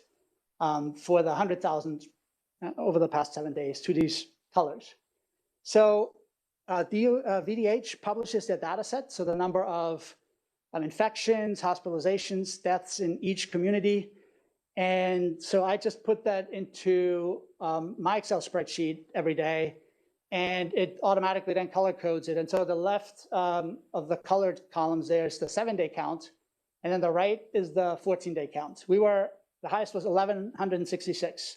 for the 100,000 over the past 7 days to these colors. So VDH publishes their data set, so the number of infections, hospitalizations, deaths in each community. And so I just put that into my Excel spreadsheet every day, and it automatically then color codes it. And so the left of the colored columns there is the 7-day count, and then the right is the 14-day count. The highest was 1,166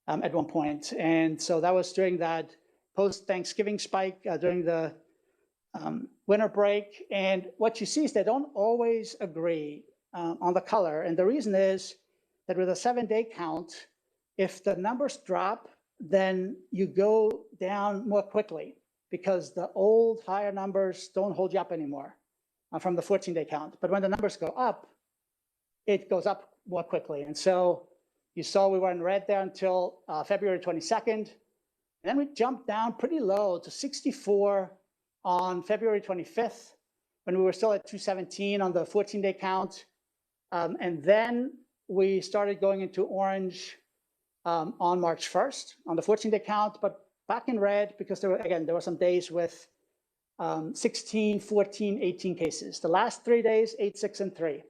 at one point. And so that was during that post-Thanksgiving spike during the winter break. And what you see is they don't always agree on the color. And the reason is that with a 7-day count, if the numbers drop, then you go down more quickly because the old higher numbers don't hold you up anymore from the 14-day count. But when the numbers go up, it goes up more quickly. And so you saw we were in red there until February 22nd. And then we jumped down pretty low to 64 on February 25th, when we were still at 217 on the 14-day count. And then we started going into orange on March 1st on the 14-day count, but back in red because there were some days with 16, 14, 18 cases. The last 3 days, 8, 6, and 3.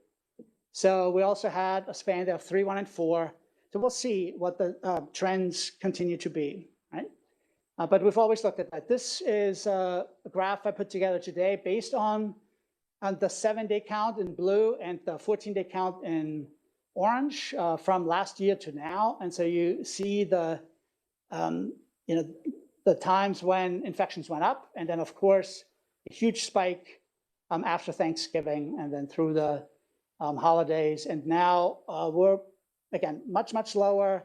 So we also had a span there of 3, 1, and 4. So we'll see what the trends continue to be, right? But we've always looked at that. This is a graph I put together today based on the 7-day count in blue and the 14-day count in orange from last year to now. And so you see the times when infections went up, and then of course a huge spike after Thanksgiving, and then through the holidays. And now we're again much lower,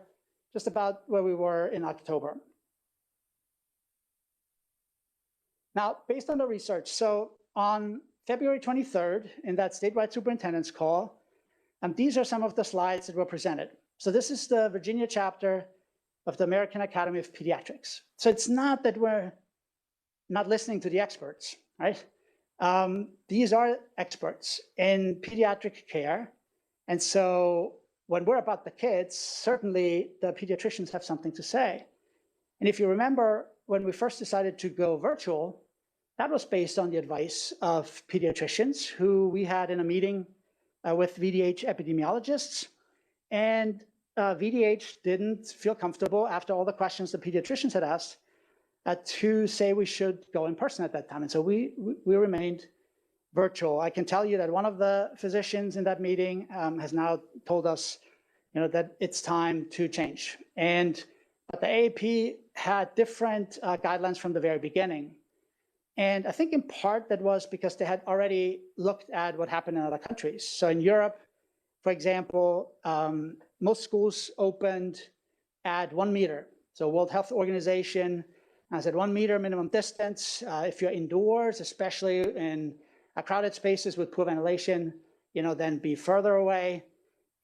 just about where we were in October. Now, based on the research, so on February 23rd, in that statewide superintendent's call, these are some of the slides that were presented. So this is the Virginia chapter of the American Academy of Pediatrics. So it's not that we're not listening to the experts, right? These are experts in pediatric care. And so when we're about the kids, certainly the pediatricians have something to say. And if you remember, when we first decided to go virtual, that was based on the advice of pediatricians who we had in a meeting with VDH epidemiologists. And VDH didn't feel comfortable after all the questions the pediatricians had asked to say we should go in person at that time. And so we remained virtual. I can tell you that one of the physicians in that meeting has now told us, that it's time to change. But the AAP had different guidelines from the very beginning. And I think in part that was because they had already looked at what happened in other countries. So in Europe, for example, most schools opened at 1 meter. So World Health Organization has at 1 meter minimum distance. If you're indoors, especially in crowded spaces with poor ventilation, then be further away.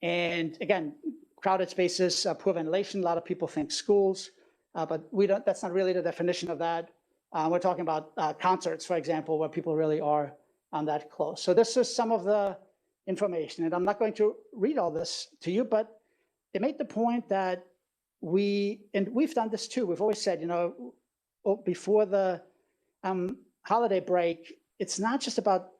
And again, crowded spaces, poor ventilation. A lot of people think schools, but we don't. That's not really the definition of that. We're talking about concerts, for example, where people really are that close. So this is some of the information, and I'm not going to read all this to you, but they made the point that and we've done this too. We've always said, before the holiday break, it's not just about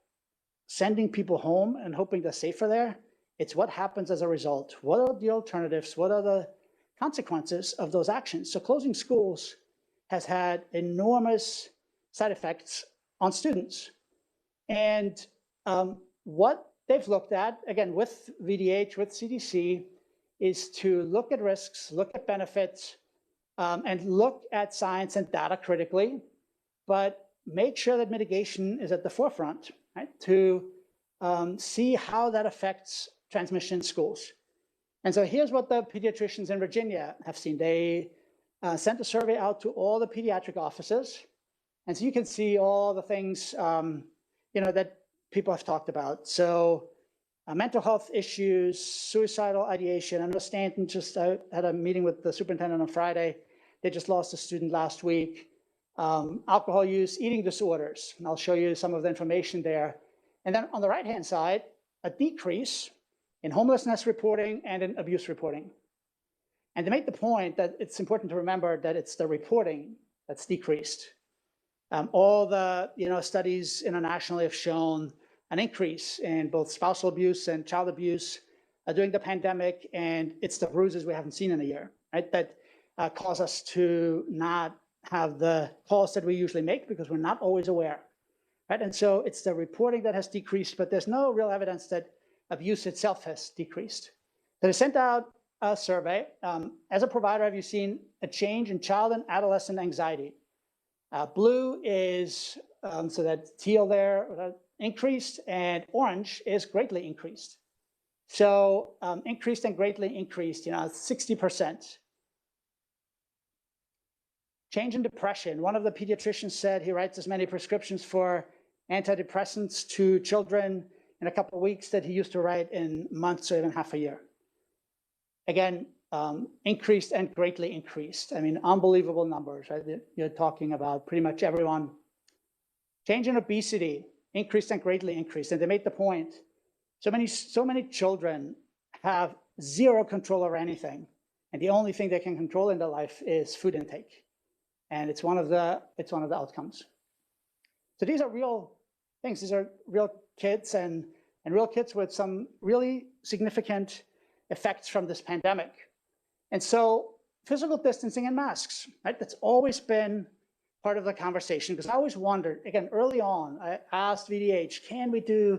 sending people home and hoping they're safer there. It's what happens as a result. What are the alternatives? What are the consequences of those actions? So closing schools has had enormous side effects on students. And what they've looked at, again, with VDH, with CDC, is to look at risks, look at benefits, and look at science and data critically, but make sure that mitigation is at the forefront, right? To see how that affects transmission in schools. And so here's what the pediatricians in Virginia have seen. They sent a survey out to all the pediatric offices. And so you can see all the things, that people have talked about. So mental health issues, suicidal ideation. I know Stanton I had a meeting with the superintendent on Friday. They just lost a student last week. Alcohol use, eating disorders. And I'll show you some of the information there. And then on the right-hand side, a decrease in homelessness reporting and in abuse reporting. And to make the point that it's important to remember that it's the reporting that's decreased. All the studies internationally have shown an increase in both spousal abuse and child abuse during the pandemic, and it's the bruises we haven't seen in a year, right? That cause us to not have the calls that we usually make because we're not always aware, right? And so it's the reporting that has decreased, but there's no real evidence that abuse itself has decreased. So they sent out a survey. As a provider, have you seen a change in child and adolescent anxiety? Blue is, so that teal there, increased, and orange is greatly increased. So increased and greatly increased, 60%. Change in depression. One of the pediatricians said he writes as many prescriptions for antidepressants to children in a couple of weeks that he used to write in months or even half a year. Again, increased and greatly increased. I mean, unbelievable numbers, right? You're talking about pretty much everyone. Change in obesity, increased and greatly increased. And they made the point, so many children have zero control over anything. And the only thing they can control in their life is food intake. And it's one of the outcomes. So these are real things. These are real kids and real kids with some really significant effects from this pandemic. And so physical distancing and masks, right? That's always been part of the conversation, because I always wondered, again, early on, I asked VDH, can we do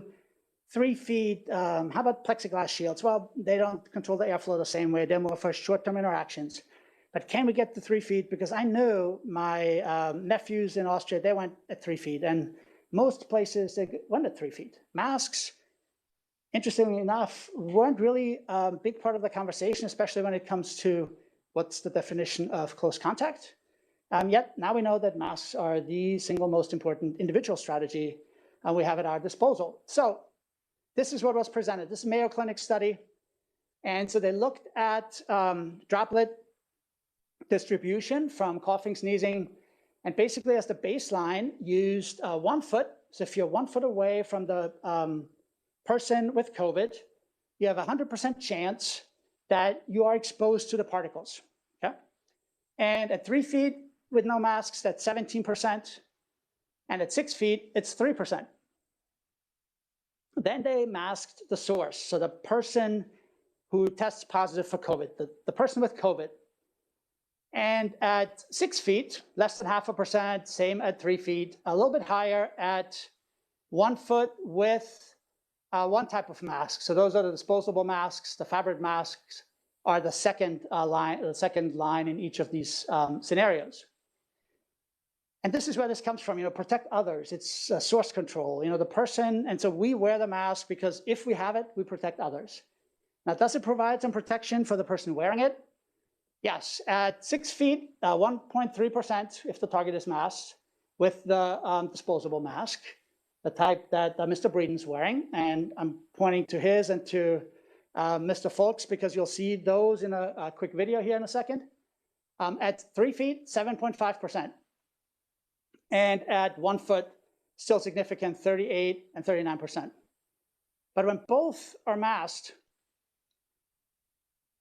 3 feet? How about plexiglass shields? Well, they don't control the airflow the same way. They're more for short-term interactions. But can we get to 3 feet? Because I know my nephews in Austria, they went at 3 feet. And most places, they went at 3 feet. Masks, interestingly enough, weren't really a big part of the conversation, especially when it comes to what's the definition of close contact. Yet now we know that masks are the single most important individual strategy we have at our disposal. So this is what was presented. This is Mayo Clinic study. And so they looked at droplet distribution from coughing, sneezing, and basically as the baseline used 1 foot. So if you're 1 foot away from the person with COVID, you have a 100% chance that you are exposed to the particles, okay? And at 3 feet with no masks, that's 17%. And at 6 feet, it's 3%. Then they masked the source. So the person who tests positive for COVID, the person with COVID. And at 6 feet, less than 0.5%, same at 3 feet, a little bit higher at 1 foot with one type of mask. So those are the disposable masks. The fabric masks are the second line in each of these scenarios. And this is where this comes from, protect others. It's source control, the person. And so we wear the mask because if we have it, we protect others. Now, does it provide some protection for the person wearing it? Yes, at 6 feet, 1.3% if the target is masked with the disposable mask. the type that Mr. Breeden's wearing. And I'm pointing to his and to Mr. Folks, because you'll see those in a quick video here in a second. At 3 feet, 7.5%. And at 1 foot, still significant, 38 and 39%. But when both are masked,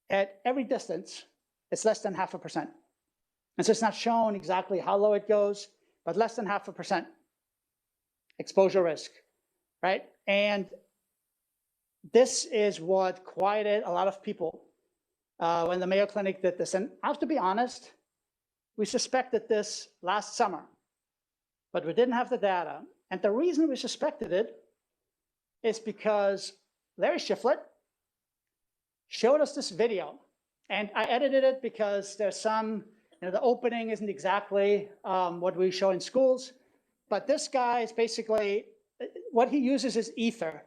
at every distance, it's less than 0.5%. And so it's not shown exactly how low it goes, but less than 0.5% exposure risk, right? And this is what quieted a lot of people when the Mayo Clinic did this. And I have to be honest, we suspected this last summer, but we didn't have the data. And the reason we suspected it is because Larry Shiflett showed us this video. And I edited it because there's some, the opening isn't exactly what we show in schools. But this guy is basically, what he uses is ether.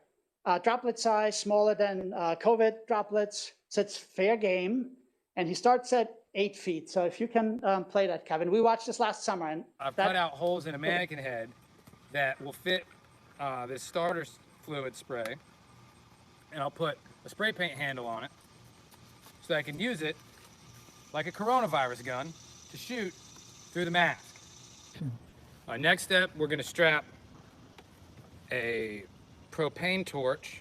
Droplet size smaller than COVID droplets, so it's fair game. And he starts at 8 feet. So if you can play that, Kevin. We watched this last summer. And I've cut out holes in a mannequin head that will fit this starter fluid spray. And I'll put a spray paint handle on it so I can use it like a coronavirus gun to shoot through the mask. Next step, we're going to strap a propane torch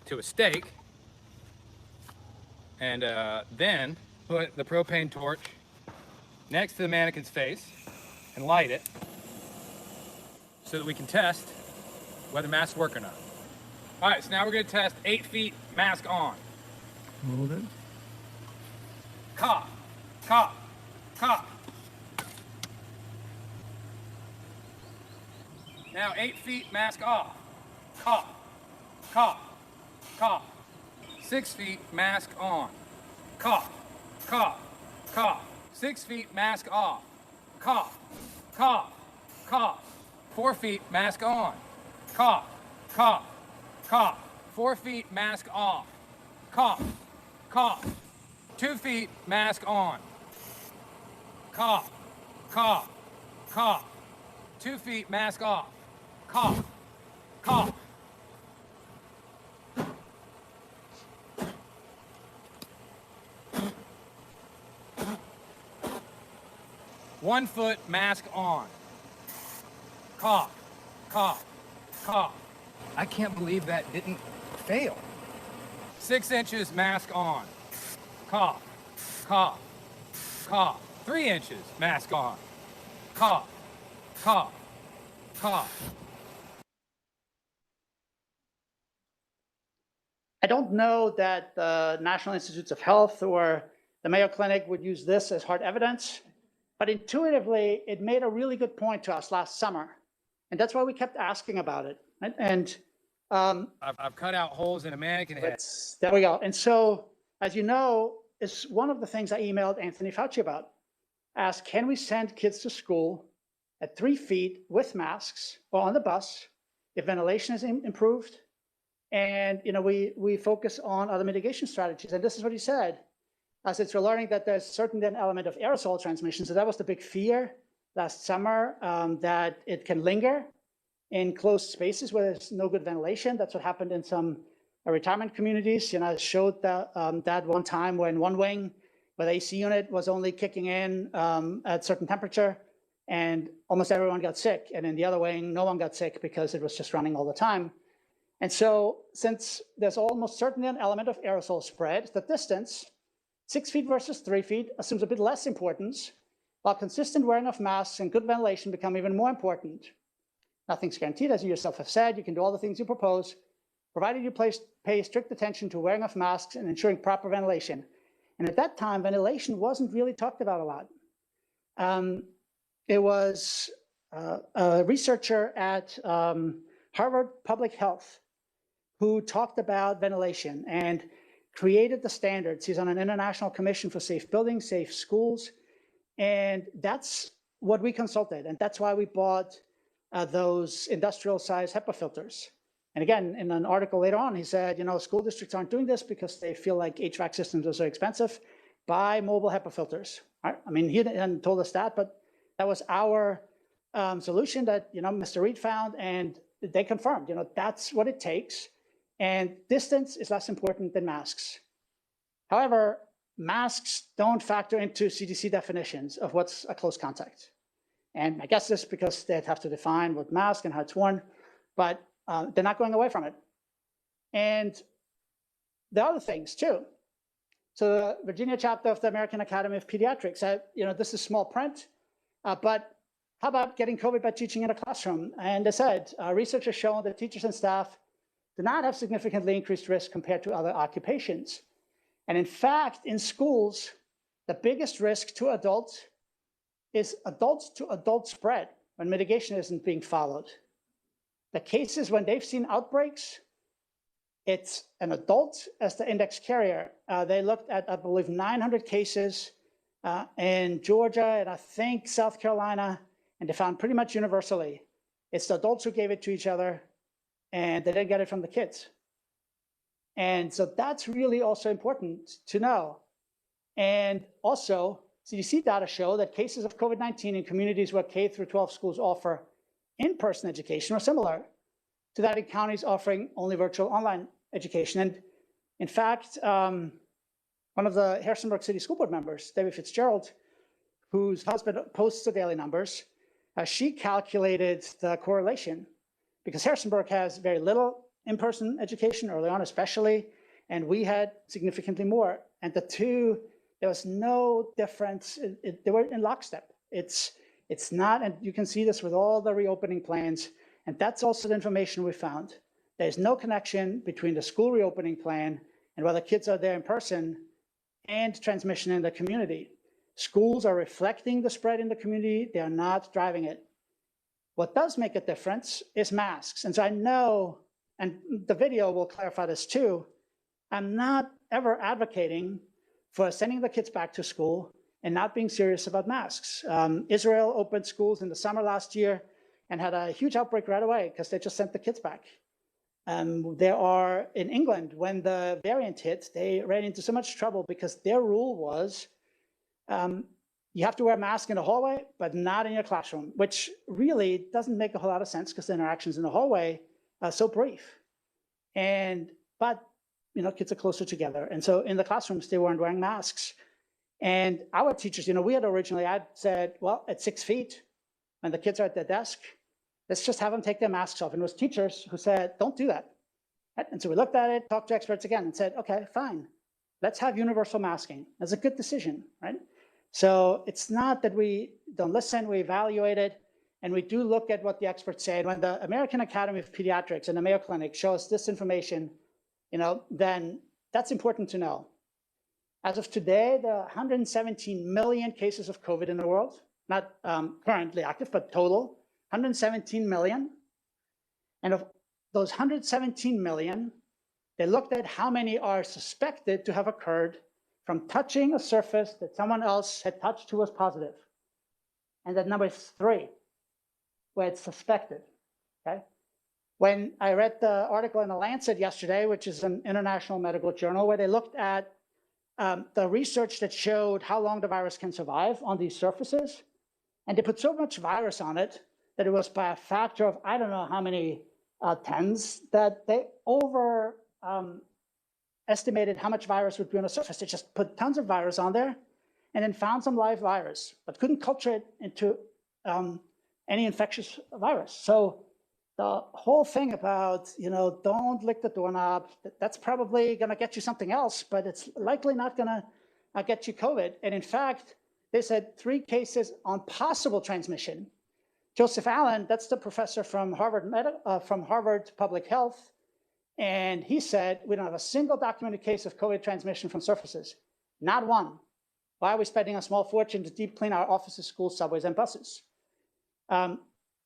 to a stake and then put the propane torch next to the mannequin's face and light it so that we can test whether masks work or not. All right, so now we're going to test 8 feet mask on. Hold it. Cough, cough, cough. Now 8 feet mask off. Cough, cough, cough. 6 feet mask on. Cough, cough, cough. 6 feet mask off. Cough, cough, cough. 4 feet mask on. Cough, cough, cough. 4 feet mask off. Cough, cough. 2 feet mask on. Cough, cough, cough. 2 feet mask off. Cough, cough. One foot mask on. Cough, cough, cough. I can't believe that didn't fail. 6 inches mask on. Cough, cough, cough. 3 inches mask on. Cough, cough, cough. I don't know that the National Institutes of Health or the Mayo Clinic would use this as hard evidence, but intuitively, it made a really good point to us last summer. And that's why we kept asking about it. Right? And I've cut out holes in a mannequin head. There we go. And so, as you know, it's one of the things I emailed Anthony Fauci about. Asked, can we send kids to school at 3 feet with masks or on the bus if ventilation is improved? And we focus on other mitigation strategies. And this is what he said. Since we're learning that there's certainly an element of aerosol transmission. So that was the big fear last summer, that it can linger in closed spaces where there's no good ventilation. That's what happened in some retirement communities. I showed that one time where in one wing, where the AC unit was only kicking in at certain temperature, and almost everyone got sick. And in the other wing, no one got sick because it was just running all the time. And so since there's almost certainly an element of aerosol spread, the distance, 6 feet versus 3 feet, assumes a bit less importance, while consistent wearing of masks and good ventilation become even more important. Nothing's guaranteed, as you yourself have said. You can do all the things you propose, provided you pay strict attention to wearing of masks and ensuring proper ventilation. And at that time, ventilation wasn't really talked about a lot. It was a researcher at Harvard Public Health who talked about ventilation and created the standards. He's on an international commission for safe buildings, safe schools. And that's what we consulted. And that's why we bought those industrial size HEPA filters. And again, in an article later on, he said, school districts aren't doing this because they feel like HVAC systems are so expensive. Buy mobile HEPA filters. Right? I mean, he hadn't told us that, but that was our solution that, Mr. Reed found, and they confirmed, that's what it takes. And distance is less important than masks. However, masks don't factor into CDC definitions of what's a close contact. And I guess this is because they'd have to define what mask and how it's worn, but they're not going away from it. And the other things too. So the Virginia chapter of the American Academy of Pediatrics said, this is small print, but how about getting COVID by teaching in a classroom? And they said, research has shown that teachers and staff do not have significantly increased risk compared to other occupations. And in fact, in schools, the biggest risk to adults is adults to adult spread when mitigation isn't being followed. The cases when they've seen outbreaks, it's an adult as the index carrier. They looked at, I believe, 900 cases in Georgia and I think South Carolina, and they found pretty much universally, it's the adults who gave it to each other and they didn't get it from the kids. And so that's really also important to know. And also, CDC data show that cases of COVID-19 in communities where K through 12 schools offer in-person education are similar to that in counties offering only virtual online education. And in fact, one of the Harrisonburg City School Board members, Debbie Fitzgerald, whose husband posts the daily numbers, she calculated the correlation because Harrisonburg has very little in-person education early on, especially, and we had significantly more. And the two, there was no difference. They were in lockstep. It's not, and you can see this with all the reopening plans. And that's also the information we found. There's no connection between the school reopening plan and whether kids are there in person and transmission in the community. Schools are reflecting the spread in the community. They are not driving it. What does make a difference is masks. And so I know, and the video will clarify this too, I'm not ever advocating for sending the kids back to school and not being serious about masks. Israel opened schools in the summer last year and had a huge outbreak right away because they just sent the kids back. There are, in England, when the variant hit, they ran into so much trouble because their rule was you have to wear a mask in the hallway, but not in your classroom, which really doesn't make a whole lot of sense because the interactions in the hallway are so brief. But kids are closer together. And so in the classrooms, they weren't wearing masks. And our teachers, we had originally, I'd said, well, at 6 feet, when the kids are at their desk, let's just have them take their masks off. And it was teachers who said, don't do that. And so we looked at it, talked to experts again and said, okay, fine. Let's have universal masking. That's a good decision, right? So it's not that we don't listen, we evaluate it, and we do look at what the experts say. And when the American Academy of Pediatrics and the Mayo Clinic shows this information, then that's important to know. As of today, there are 117 million cases of COVID in the world, not currently active, but total, 117 million. And of those 117 million, they looked at how many are suspected to have occurred from touching a surface that someone else had touched who was positive. And that number is 3, where it's suspected, okay? When I read the article in The Lancet yesterday, which is an international medical journal, where they looked at the research that showed how long the virus can survive on these surfaces, and they put so much virus on it that it was by a factor of, I don't know how many tens, that they estimated how much virus would be on the surface. They just put tons of virus on there and then found some live virus, but couldn't culture it into any infectious virus. So the whole thing about, don't lick the doorknob, that's probably going to get you something else, but it's likely not going to get you COVID. And in fact, they said 3 cases on possible transmission. Joseph Allen, that's the professor from Harvard Public Health, and he said, we don't have a single documented case of COVID transmission from surfaces, not one. Why are we spending a small fortune to deep clean our offices, schools, subways, and buses?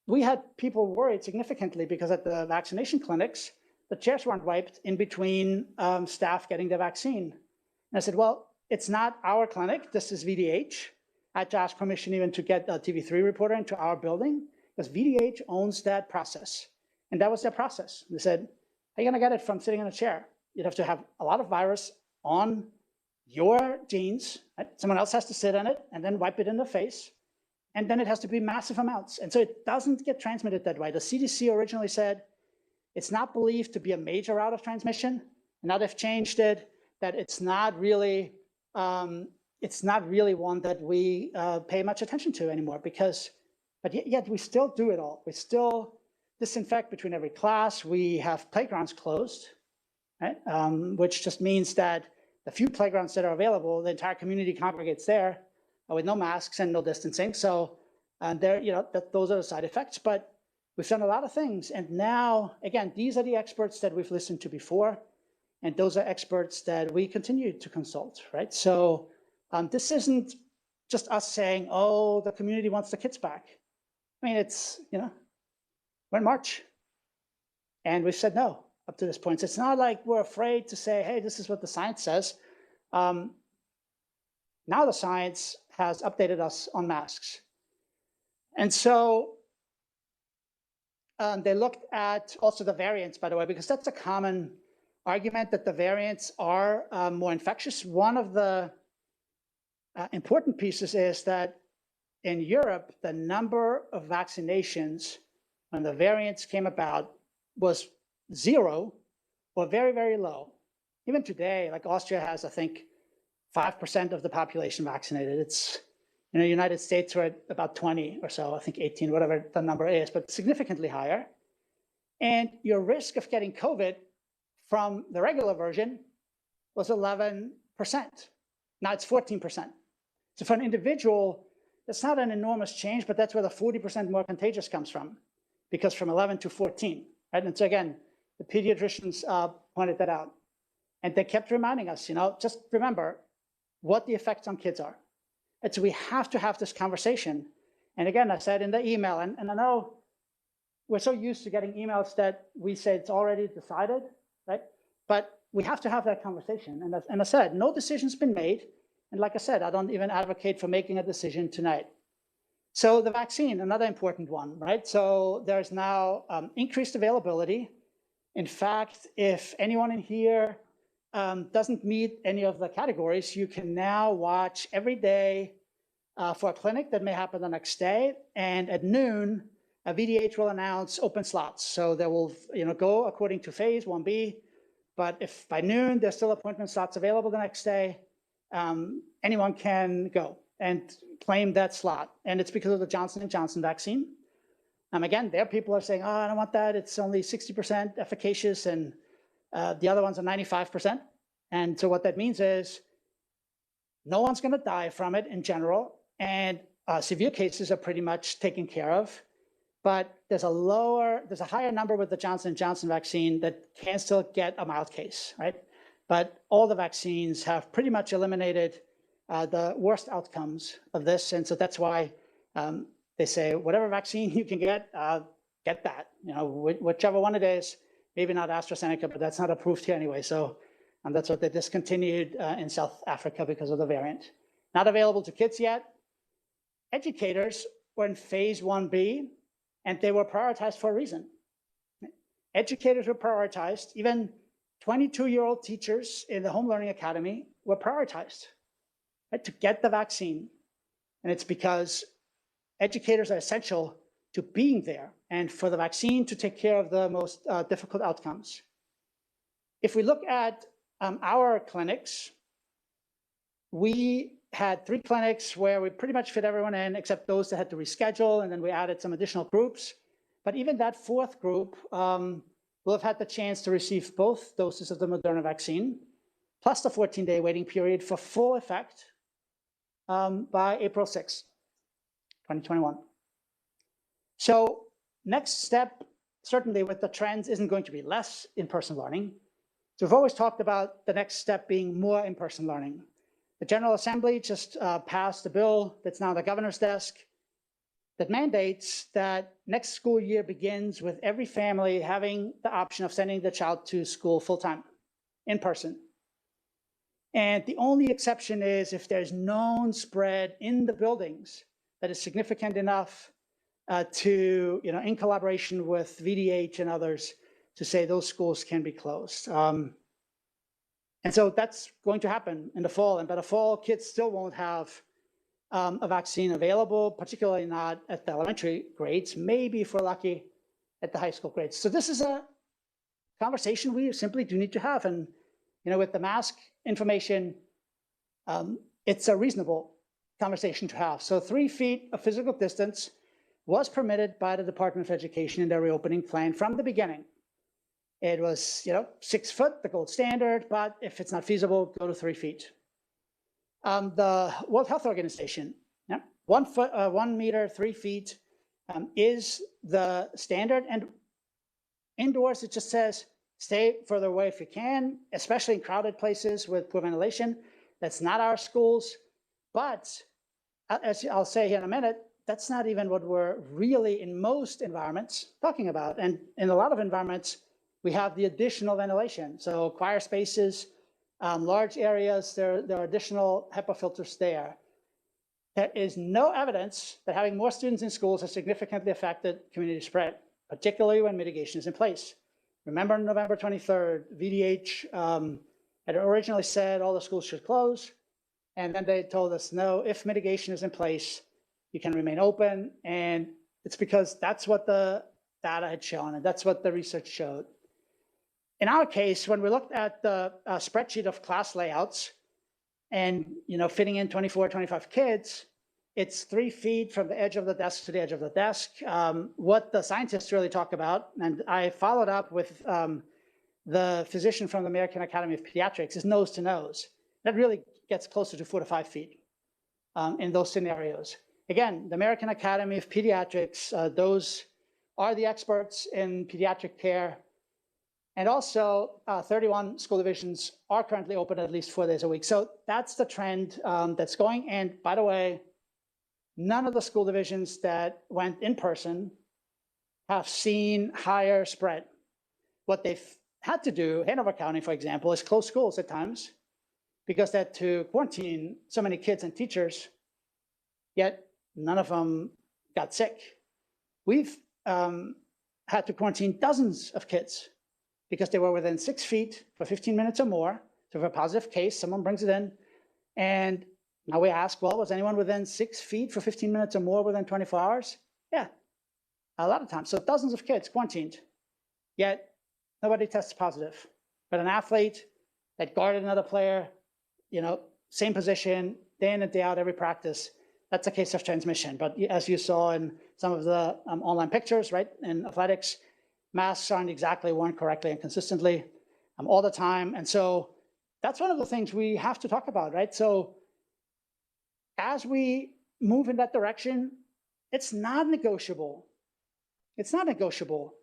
We had people worried significantly because at the vaccination clinics, the chairs weren't wiped in between staff getting the vaccine. And I said, well, it's not our clinic. This is VDH. I had to ask permission even to get a TV3 reporter into our building because VDH owns that process. And that was their process. They said, how are you going to get it from sitting in a chair? You'd have to have a lot of virus on your jeans. Right? Someone else has to sit on it and then wipe it in the face. and then it has to be massive amounts. And so it doesn't get transmitted that way. The CDC originally said it's not believed to be a major route of transmission. And now they've changed it, that it's not really one that we pay much attention to anymore, but yet we still do it all. We still disinfect between every class. We have playgrounds closed, right? Which just means that the few playgrounds that are available, the entire community congregates there with no masks and no distancing. So those are the side effects, but we've done a lot of things. And now, again, these are the experts that we've listened to before, and those are experts that we continue to consult, right? So this isn't just us saying, oh, the community wants the kids back. I mean, we're in March, and we've said no up to this point. So it's not like we're afraid to say, hey, this is what the science says. Now the science has updated us on masks. And so they looked at also the variants, by the way, because that's a common argument that the variants are more infectious. One of the important pieces is that in Europe, the number of vaccinations when the variants came about was 0 or very, very low. Even today, like Austria has, I think, 5% of the population vaccinated. It's, the United States, we're at about 20 or so, I think 18, whatever the number is, but significantly higher. And your risk of getting COVID from the regular version was 11%. Now it's 14%. So for an individual, that's not an enormous change, but that's where the 40% more contagious comes from, because from 11 to 14, right? And so again, the pediatricians pointed that out. And they kept reminding us, just remember what the effects on kids are. And so we have to have this conversation. And again, I said in the email, and I know we're so used to getting emails that we say it's already decided, right? But we have to have that conversation. And I said, no decision's been made. And like I said, I don't even advocate for making a decision tonight. So the vaccine, another important one, right? So there's now increased availability. In fact, if anyone in here doesn't meet any of the categories, you can now watch every day for a clinic that may happen the next day. And at noon, a VDH will announce open slots. So they will go according to phase 1B. But if by noon there's still appointment slots available the next day, anyone can go and claim that slot. And it's because of the Johnson & Johnson vaccine. Again, there people are saying, oh, I don't want that. It's only 60% efficacious, and the other ones are 95%. And so what that means is no one's going to die from it in general, and severe cases are pretty much taken care of. But there's a higher number with the Johnson & Johnson vaccine that can still get a mild case, right? But all the vaccines have pretty much eliminated the worst outcomes of this. And so that's why they say, whatever vaccine you can get that, whichever one it is, maybe not AstraZeneca, but that's not approved here anyway. So that's what they discontinued in South Africa because of the variant. Not available to kids yet. Educators were in phase 1B, and they were prioritized for a reason. Educators were prioritized. Even 22-year-old teachers in the Home Learning Academy were prioritized, right, to get the vaccine. And it's because educators are essential to being there and for the vaccine to take care of the most difficult outcomes. If we look at our clinics, we had 3 clinics where we pretty much fit everyone in except those that had to reschedule, and then we added some additional groups. But even that 4th group will have had the chance to receive both doses of the Moderna vaccine, plus the 14-day waiting period for full effect by April 6, 2021. So next step, certainly with the trends, isn't going to be less in-person learning. So we've always talked about the next step being more in-person learning. The General Assembly just passed a bill that's now on the governor's desk that mandates that next school year begins with every family having the option of sending the child to school full-time, in person. And the only exception is if there's known spread in the buildings that is significant enough to, in collaboration with VDH and others, to say those schools can be closed. And so that's going to happen in the fall. And by the fall, kids still won't have a vaccine available, particularly not at the elementary grades, maybe if we're lucky at the high school grades. So this is a conversation we simply do need to have. And, with the mask information, it's a reasonable conversation to have. So 3 feet of physical distance was permitted by the Department of Education in their reopening plan from the beginning. It was, 6 foot, the gold standard, but if it's not feasible, go to 3 feet. The World Health Organization, 1 foot, 1 meter, 3 feet is the standard. And indoors, it just says, stay further away if you can, especially in crowded places with poor ventilation. That's not our schools. But as I'll say here in a minute, that's not even what we're really in most environments talking about. And in a lot of environments, we have the additional ventilation. So choir spaces, large areas, there are additional HEPA filters there. There is no evidence that having more students in schools has significantly affected community spread, particularly when mitigation is in place. Remember November 23rd, VDH had originally said all the schools should close. And then they told us, no, if mitigation is in place, you can remain open. And it's because that's what the data had shown, and that's what the research showed. In our case, when we looked at the spreadsheet of class layouts and, fitting in 24, 25 kids, it's 3 feet from the edge of the desk to the edge of the desk. What the scientists really talk about, and I followed up with the physician from the American Academy of Pediatrics, is nose to nose. That really gets closer to 4 to 5 feet in those scenarios. Again, the American Academy of Pediatrics, those are the experts in pediatric care. And also 31 school divisions are currently open at least 4 days a week. So that's the trend that's going. And by the way, none of the school divisions that went in person have seen higher spread. What they've had to do, Hanover County, for example, is close schools at times because they had to quarantine so many kids and teachers, yet none of them got sick. We've had to quarantine dozens of kids because they were within 6 feet for 15 minutes or more. So if a positive case, someone brings it in. And now we ask, well, was anyone within 6 feet for 15 minutes or more within 24 hours? Yeah, a lot of times. So dozens of kids quarantined, yet nobody tests positive. But an athlete that guarded another player, same position, day in and day out, every practice, that's a case of transmission. But as you saw in some of the online pictures, right, in athletics, masks aren't exactly worn correctly and consistently all the time. And so that's one of the things we have to talk about, right? So as we move in that direction, it's not negotiable. It's not negotiable.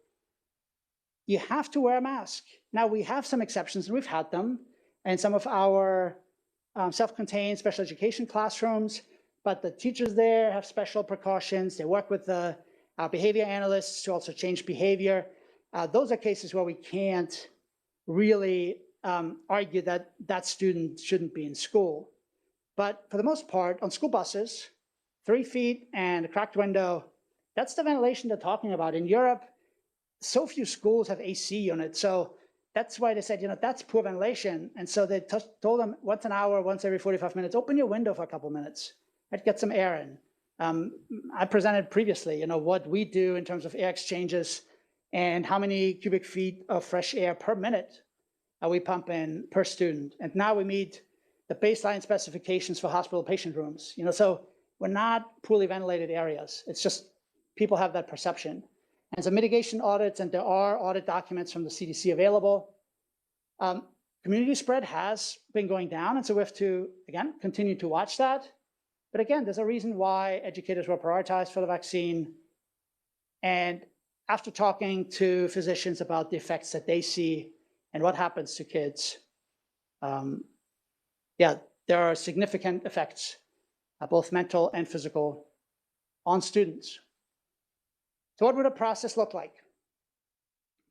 You have to wear a mask. Now, we have some exceptions, and we've had them in some of our self-contained special education classrooms, but the teachers there have special precautions. They work with the behavior analysts to also change behavior. Those are cases where we can't really argue that that student shouldn't be in school. But for the most part, on school buses, 3 feet and a cracked window, that's the ventilation they're talking about. In Europe, so few schools have AC units. So that's why they said, that's poor ventilation. And so they told them once an hour, once every 45 minutes, open your window for a couple minutes. I'd get some air in. I presented previously, what we do in terms of air exchanges and how many cubic feet of fresh air per minute we pump in per student. And now we meet the baseline specifications for hospital patient rooms. So we're not poorly ventilated areas. It's just people have that perception. And so mitigation audits, and there are audit documents from the CDC available. Community spread has been going down, and so we have to, again, continue to watch that. But again, there's a reason why educators were prioritized for the vaccine. And after talking to physicians about the effects that they see and what happens to kids, there are significant effects, both mental and physical, on students. So what would a process look like?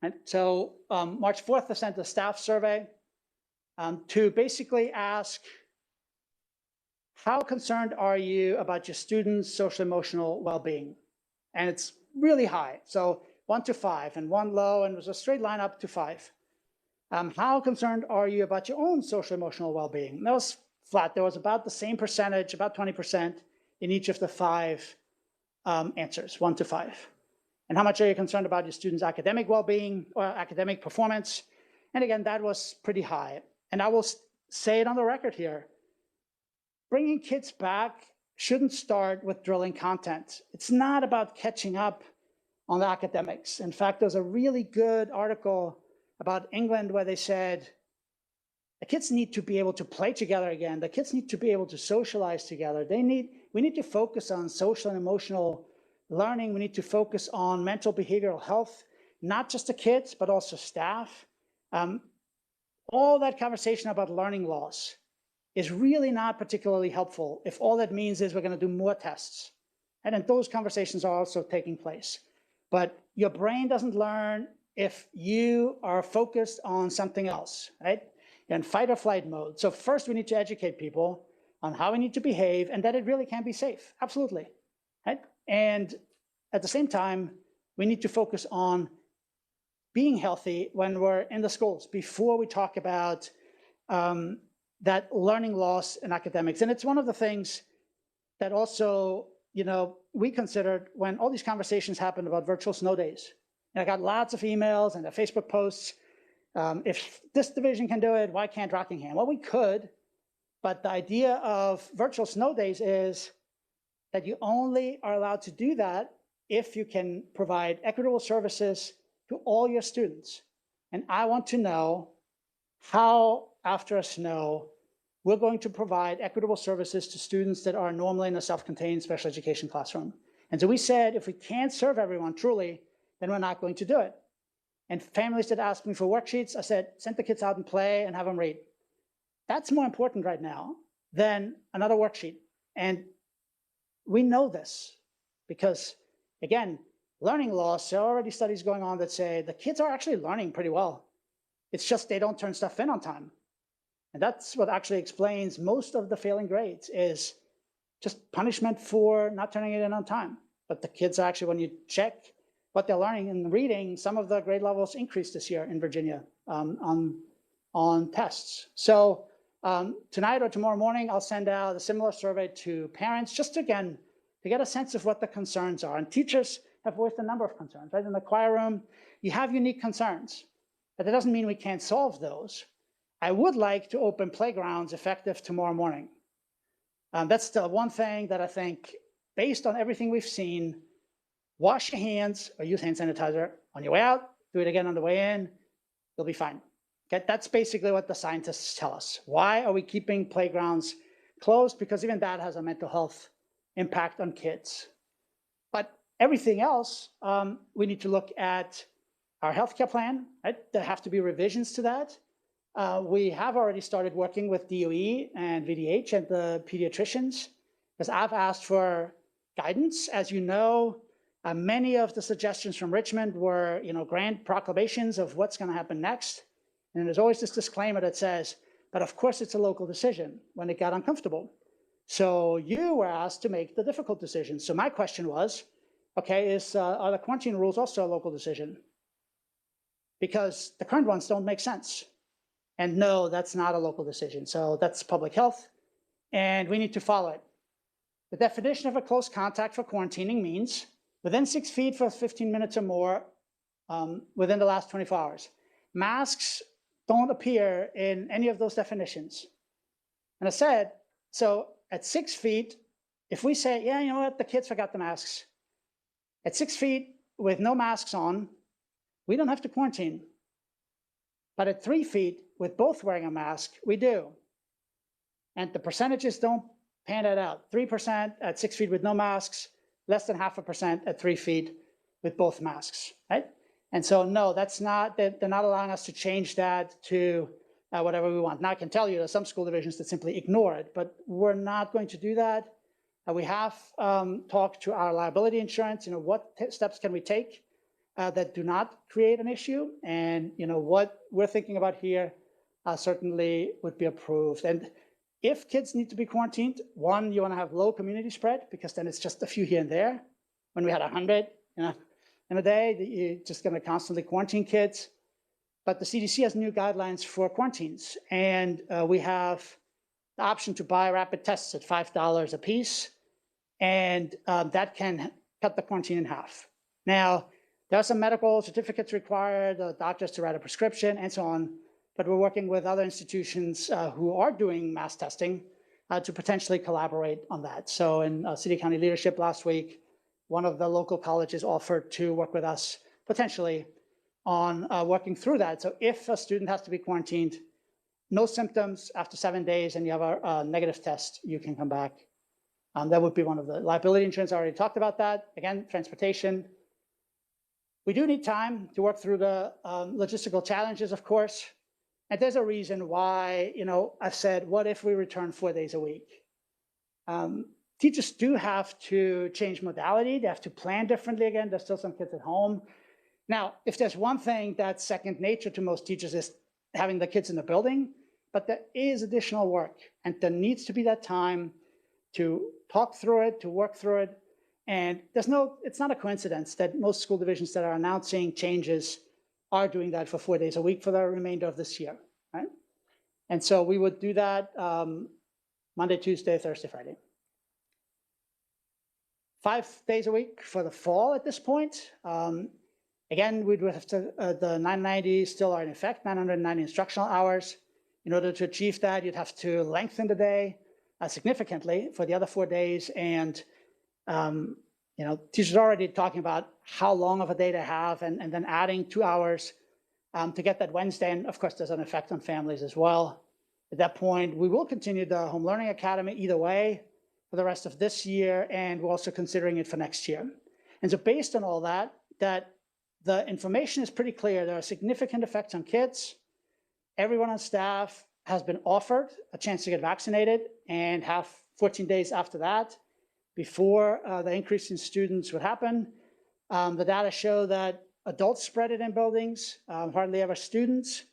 Right? So March 4th, I sent a staff survey to basically ask, how concerned are you about your students' social emotional well-being? And it's really high. So 1 to 5, and 1 low, and it was a straight line up to 5. How concerned are you about your own social emotional well-being? That was flat. There was about the same percentage, about 20%, in each of the 5 answers, 1 to 5. And how much are you concerned about your students' academic well-being or academic performance? And again, that was pretty high. And I will say it on the record here, bringing kids back shouldn't start with drilling content. It's not about catching up on the academics. In fact, there's a really good article about England where they said the kids need to be able to play together again. The kids need to be able to socialize together. We need to focus on social and emotional learning. We need to focus on mental behavioral health, not just the kids, but also staff. All that conversation about learning loss is really not particularly helpful if all that means is we're going to do more tests. And then those conversations are also taking place. But your brain doesn't learn if you are focused on something else, right? You're in fight or flight mode. So first we need to educate people on how we need to behave and that it really can be safe, absolutely, right? And at the same time, we need to focus on being healthy when we're in the schools before we talk about that learning loss in academics. And it's one of the things that also, we considered when all these conversations happened about virtual snow days. And I got lots of emails and Facebook posts. If this division can do it, why can't Rockingham? Well, we could, but the idea of virtual snow days is that you only are allowed to do that if you can provide equitable services to all your students. And I want to know how, after a snow, we're going to provide equitable services to students that are normally in a self-contained special education classroom. And so we said, if we can't serve everyone truly, then we're not going to do it. And families that asked me for worksheets, I said, send the kids out and play and have them read. That's more important right now than another worksheet. And we know this because, again, learning loss, there are already studies going on that say the kids are actually learning pretty well. It's just they don't turn stuff in on time. And that's what actually explains most of the failing grades is just punishment for not turning it in on time. But the kids actually, when you check what they're learning in reading, some of the grade levels increased this year in Virginia on tests. So tonight or tomorrow morning, I'll send out a similar survey to parents, just again, to get a sense of what the concerns are. And teachers have voiced a number of concerns, right? In the choir room, you have unique concerns, but that doesn't mean we can't solve those. I would like to open playgrounds effective tomorrow morning. That's the one thing that I think, based on everything we've seen, wash your hands or use hand sanitizer on your way out, do it again on the way in, you'll be fine. Okay, that's basically what the scientists tell us. Why are we keeping playgrounds closed? Because even that has a mental health impact on kids. But everything else, we need to look at our healthcare plan, right? There have to be revisions to that. We have already started working with DOE and VDH and the pediatricians, because I've asked for guidance. As you know, many of the suggestions from Richmond were, grand proclamations of what's going to happen next. And there's always this disclaimer that says, but of course it's a local decision when it got uncomfortable. So you were asked to make the difficult decision. So my question was, okay, are the quarantine rules also a local decision? Because the current ones don't make sense. And no, that's not a local decision. So that's public health, and we need to follow it. The definition of a close contact for quarantining means within 6 feet for 15 minutes or more within the last 24 hours. Masks don't appear in any of those definitions. And I said, so at 6 feet, if we say, yeah, you know what, the kids forgot the masks. At 6 feet with no masks on, we don't have to quarantine. But at 3 feet with both wearing a mask, we do. And the percentages don't pan that out. 3% at 6 feet with no masks, less than 0.5% at 3 feet with both masks, right? And so no, that's not, they're not allowing us to change that to whatever we want. Now I can tell you there's some school divisions that simply ignore it, but we're not going to do that. We have talked to our liability insurance, what steps can we take that do not create an issue, and what we're thinking about here certainly would be approved. And if kids need to be quarantined, one, you want to have low community spread, because then it's just a few here and there. When we had 100 in a day, you're just going to constantly quarantine kids. But the CDC has new guidelines for quarantines, and we have the option to buy rapid tests at $5 a piece. and that can cut the quarantine in half. Now, there are some medical certificates required, doctors to write a prescription and so on, but we're working with other institutions who are doing mass testing to potentially collaborate on that. So in city county leadership last week, one of the local colleges offered to work with us potentially on working through that. So if a student has to be quarantined, no symptoms after 7 days and you have a negative test, you can come back. That would be one of the liability insurance. I already talked about that. Again, transportation. We do need time to work through the logistical challenges, of course. And there's a reason why, I've said, what if we return 4 days a week? Teachers do have to change modality. They have to plan differently again. There's still some kids at home. Now, if there's one thing that's second nature to most teachers is having the kids in the building, but there is additional work and there needs to be that time to talk through it, to work through it. And it's not a coincidence that most school divisions that are announcing changes are doing that for 4 days a week for the remainder of this year, right? And so we would do that Monday, Tuesday, Thursday, Friday. 5 days a week for the fall at this point. Again, we'd have to, the 990 still are in effect, 990 instructional hours. In order to achieve that, you'd have to lengthen the day significantly for the other 4 days. And, teachers are already talking about how long of a day to have and then adding 2 hours to get that Wednesday. And of course, there's an effect on families as well. At that point, we will continue the Home Learning Academy either way for the rest of this year, and we're also considering it for next year. And so based on all that, the information is pretty clear. There are significant effects on kids. Everyone on staff has been offered a chance to get vaccinated and have 14 days after that before the increase in students would happen. The data show that adults spread it in buildings, hardly ever students,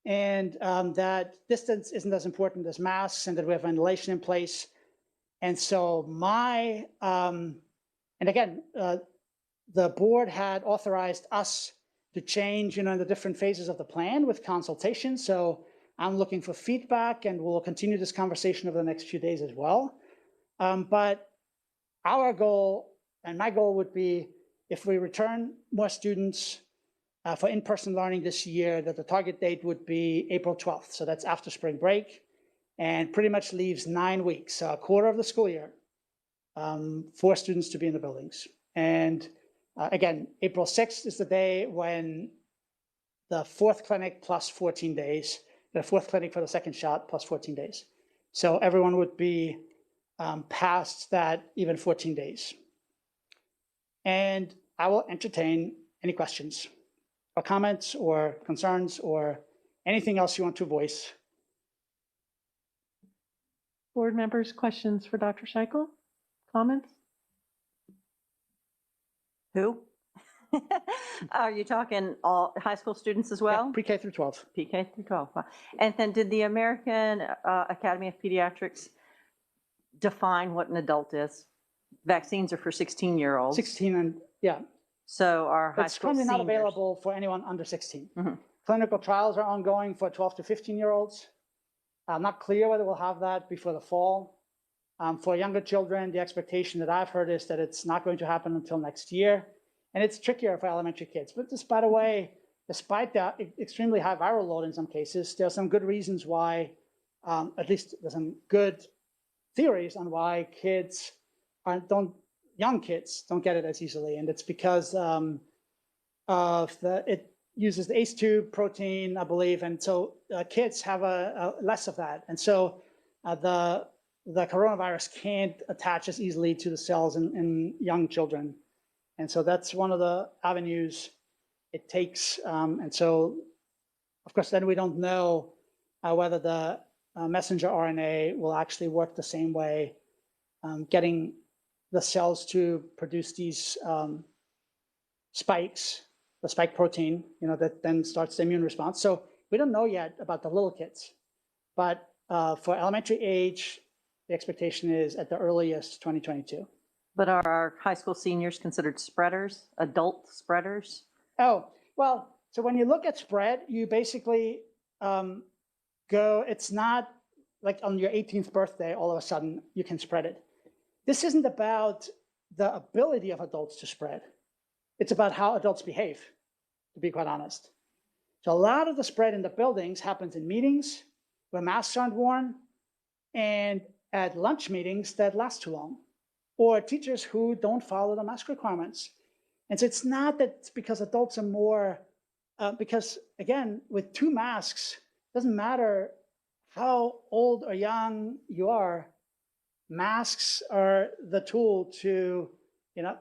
and that distance isn't as important as masks and that we have ventilation in place. And so and again, the board had authorized us to change, in the different phases of the plan with consultation. So I'm looking for feedback, and we'll continue this conversation over the next few days as well. But our goal, and my goal would be, if we return more students for in-person learning this year, that the target date would be April 12th. So that's after spring break, and pretty much leaves 9 weeks, a quarter of the school year, for students to be in the buildings. And again, April 6th is the day when the 4th clinic plus 14 days, the 4th clinic for the second shot plus 14 days. So everyone would be past that even 14 days. And I will entertain any questions or comments or concerns or anything else you want to voice. Board members, questions for Dr. Scheichel? Comments? Who? Are you talking all high school students as well? Yeah, pre-K through 12. Pre-K through 12. Wow. And then did the American Academy of Pediatrics define what an adult is? Vaccines are for 16-year-olds. 16 and, yeah. So our high It's school currently not seniors. available for anyone under 16. Mm-hmm. Clinical trials are ongoing for 12 to 15-year-olds. I'm not clear whether we'll have that before the fall. For younger children, the expectation that I've heard is that it's not going to happen until next year. And it's trickier for elementary kids. But just by the way, despite that extremely high viral load in some cases, there are some good reasons why, at least there's some good theories on why young kids don't get it as easily. And it's because it uses the ACE2 protein, I believe. And so kids have a less of that. And so the coronavirus can't attach as easily to the cells in young children. And so that's one of the avenues it takes. And so, of course, then we don't know whether the messenger RNA will actually work the same way, getting the cells to produce these spikes, the spike protein, that then starts the immune response. So we don't know yet about the little kids. But for elementary age, the expectation is at the earliest 2022. But are our high school seniors considered spreaders, adult spreaders? Oh, well, so when you look at spread, you basically it's not like on your 18th birthday, all of a sudden you can spread it. this isn't about the ability of adults to spread. It's about how adults behave, to be quite honest. So a lot of the spread in the buildings happens in meetings where masks aren't worn and at lunch meetings that last too long, or teachers who don't follow the mask requirements. And so it's not that it's because adults are more, because again, with 2 masks, it doesn't matter how old or young you are, masks are the tool to,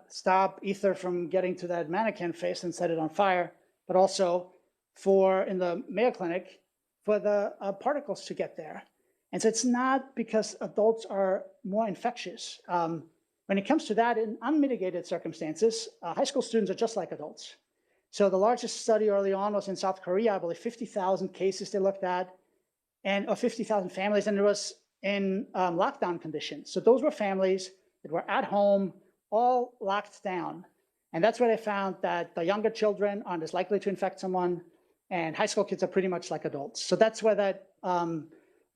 stop ether from getting to that mannequin face and set it on fire, but also for, in the Mayo Clinic, for the particles to get there. And so it's not because adults are more infectious. When it comes to that, in unmitigated circumstances, high school students are just like adults. So the largest study early on was in South Korea, I believe 50,000 cases they looked at, or 50,000 families, and it was in lockdown conditions. So those were families that were at home, all locked down. And that's where they found that the younger children aren't as likely to infect someone, and high school kids are pretty much like adults. So that's where that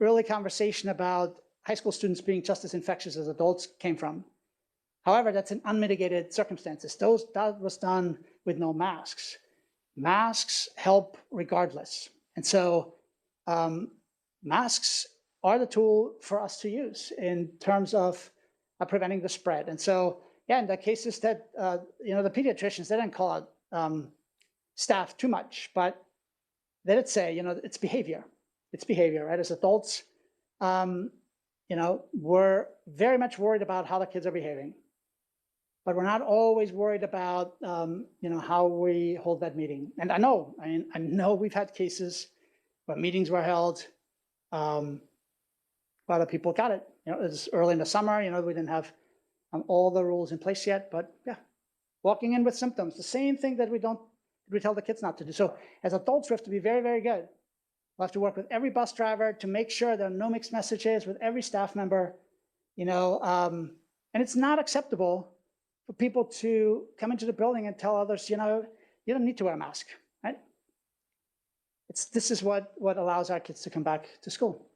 early conversation about high school students being just as infectious as adults came from. However, that's in unmitigated circumstances. That was done with no masks. Masks help regardless. And so masks are the tool for us to use in terms of preventing the spread. And so, yeah, in the cases that, the pediatricians, they didn't call out staff too much, but they did say, it's behavior. It's behavior, right? As adults, we're very much worried about how the kids are behaving, but we're not always worried about, how we hold that meeting. And I know we've had cases where meetings were held, but the people got it. It was early in the summer, we didn't have all the rules in place yet, but yeah, walking in with symptoms, the same thing that we tell the kids not to do. So as adults, we have to be very, very good. We'll have to work with every bus driver to make sure there are no mixed messages with every staff member, and it's not acceptable for people to come into the building and tell others, you don't need to wear a mask, right? This is what allows our kids to come back to school.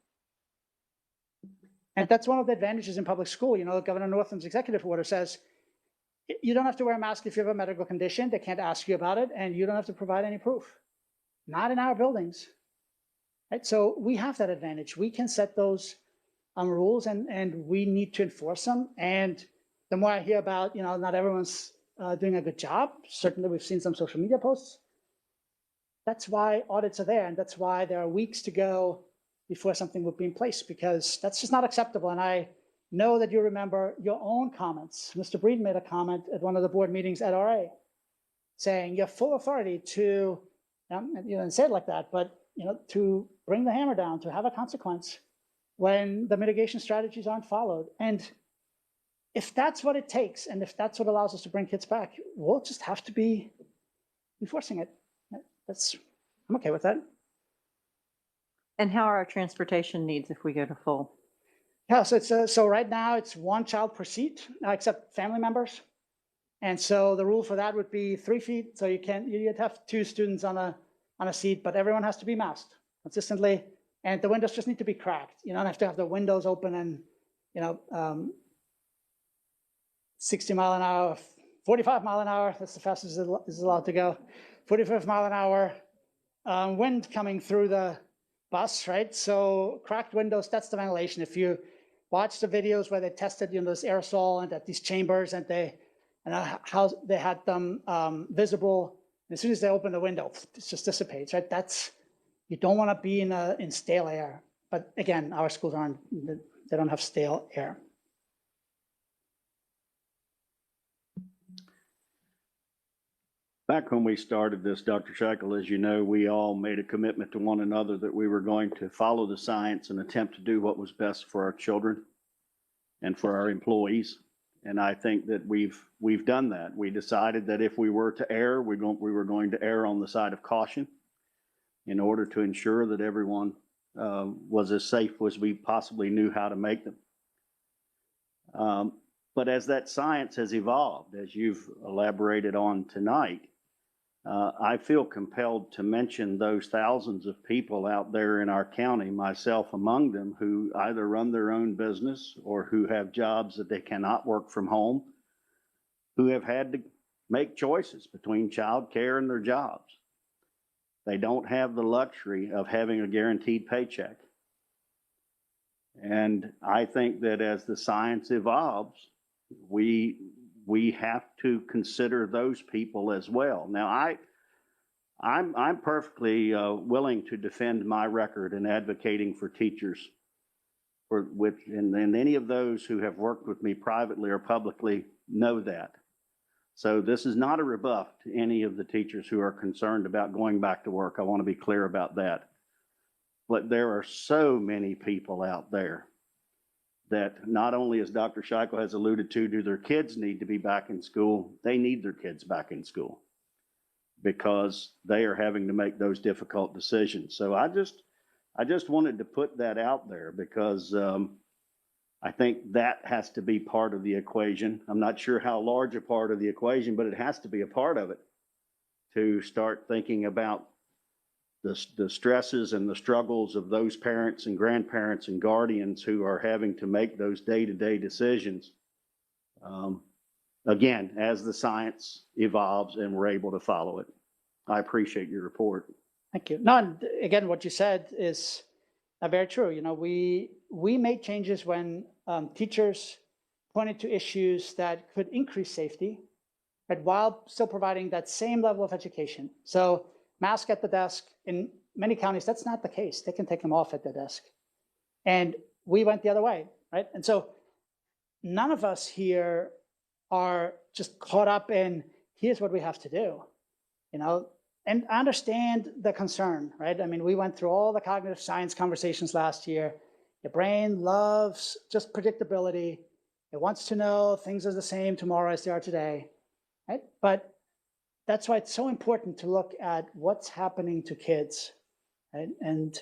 And that's one of the advantages in public school. Governor Northam's executive order says, you don't have to wear a mask if you have a medical condition. They can't ask you about it, and you don't have to provide any proof. Not in our buildings. Right? So we have that advantage. We can set those rules, and we need to enforce them. And the more I hear about, not everyone's doing a good job. Certainly, we've seen some social media posts. That's why audits are there, and that's why there are weeks to go before something would be in place, because that's just not acceptable. And I know that you remember your own comments. Mr. Breeden made a comment at one of the board meetings at RA saying you have full authority to, you didn't say it like that, but to bring the hammer down, to have a consequence when the mitigation strategies aren't followed. And if that's what it takes, and if that's what allows us to bring kids back, we'll just have to be enforcing it. I'm okay with that. And how are our transportation needs if we go to full? Yeah, so so right now it's 1 child per seat, except family members. And so the rule for that would be 3 feet. So you'd have 2 students on a seat, but everyone has to be masked consistently. And the windows just need to be cracked. You don't have to have the windows open and, 60 mile an hour, 45 mile an hour. That's the fastest it is allowed to go. 45 mile an hour wind coming through the bus, right? So cracked windows, that's the ventilation. If you watch the videos where they tested, this aerosol and at these chambers, and how they had them visible, as soon as they open the window, it just dissipates, right? You don't want to be in stale air. But again, our schools they don't have stale air. Back when we started this, Dr. Scheichel, as you know, we all made a commitment to one another that we were going to follow the science and attempt to do what was best for our children and for our employees. And I think that we've done that. We decided that if we were to err, we were going to err on the side of caution in order to ensure that everyone was as safe as we possibly knew how to make them. But as that science has evolved, as you've elaborated on tonight, I feel compelled to mention those thousands of people out there in our county, myself among them, who either run their own business or who have jobs that they cannot work from home, who have had to make choices between childcare and their jobs. They don't have the luxury of having a guaranteed paycheck. And I think that as the science evolves, we have to consider those people as well. Now, I'm perfectly willing to defend my record in advocating for teachers, and any of those who have worked with me privately or publicly know that. So this is not a rebuff to any of the teachers who are concerned about going back to work. I want to be clear about that. But there are so many people out there that not only, as Dr. Scheichel has alluded to, do their kids need to be back in school, they need their kids back in school because they are having to make those difficult decisions. So I just wanted to put that out there because I think that has to be part of the equation. I'm not sure how large a part of the equation, but it has to be a part of it to start thinking about the stresses and the struggles of those parents and grandparents and guardians who are having to make those day-to-day decisions. Again, as the science evolves and we're able to follow it. I appreciate your report. Thank you. No, and again, what you said is very true. You know, we made changes when teachers pointed to issues that could increase safety, but while still providing that same level of education. So mask at the desk, in many counties, that's not the case. They can take them off at the desk. And we went the other way, right? And so none of us here are just caught up in, here's what we have to do, you know? And I understand the concern, right? I mean, we went through all the cognitive science conversations last year. Your brain loves just predictability. It wants to know things are the same tomorrow as they are today, right? But that's why it's so important to look at what's happening to kids, right? And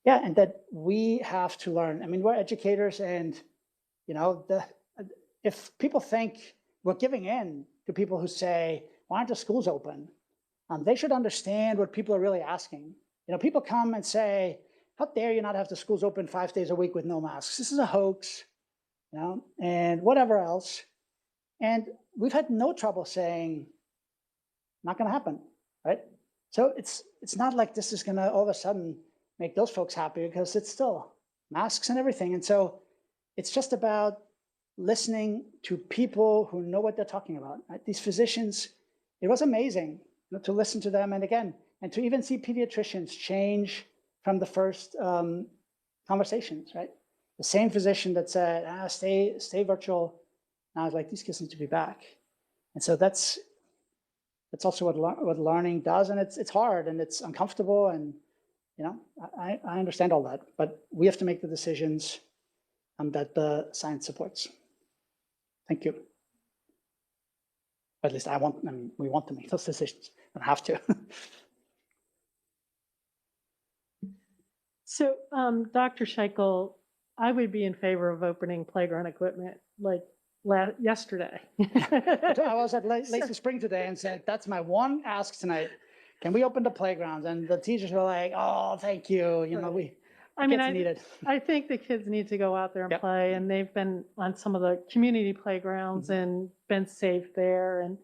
yeah, and that we have to learn. I mean, we're educators, and you know, if people think we're giving in to people who say, why aren't the schools open? They should understand what people are really asking. You know, people come and say, how dare you not have the schools open 5 days a week with no masks? This is a hoax, you know, and whatever else. And we've had no trouble saying, not going to happen, right? So it's not like this is going to all of a sudden make those folks happy, because it's still masks and everything. And so it's just about listening to people who know what they're talking about, right? These physicians, it was amazing, you know, to listen to them. And again, and to even see pediatricians change from the first conversations, right? The same physician that said, stay virtual. Now I was like, these kids need to be back. And so that's also what learning does. And it's hard and it's uncomfortable. And, you know, I understand all that, but we have to make the decisions that the science supports. Thank you. At least we want to make those decisions. We don't have to. So, Dr. Scheichel, I would be in favor of opening playground equipment like yesterday. I was at Lacey Spring today and said, that's my one ask tonight. Can we open the playgrounds? And the teachers were like, oh, thank you. You know, I think the kids need to go out there and play, and they've been on some of the community playgrounds and been safe there. And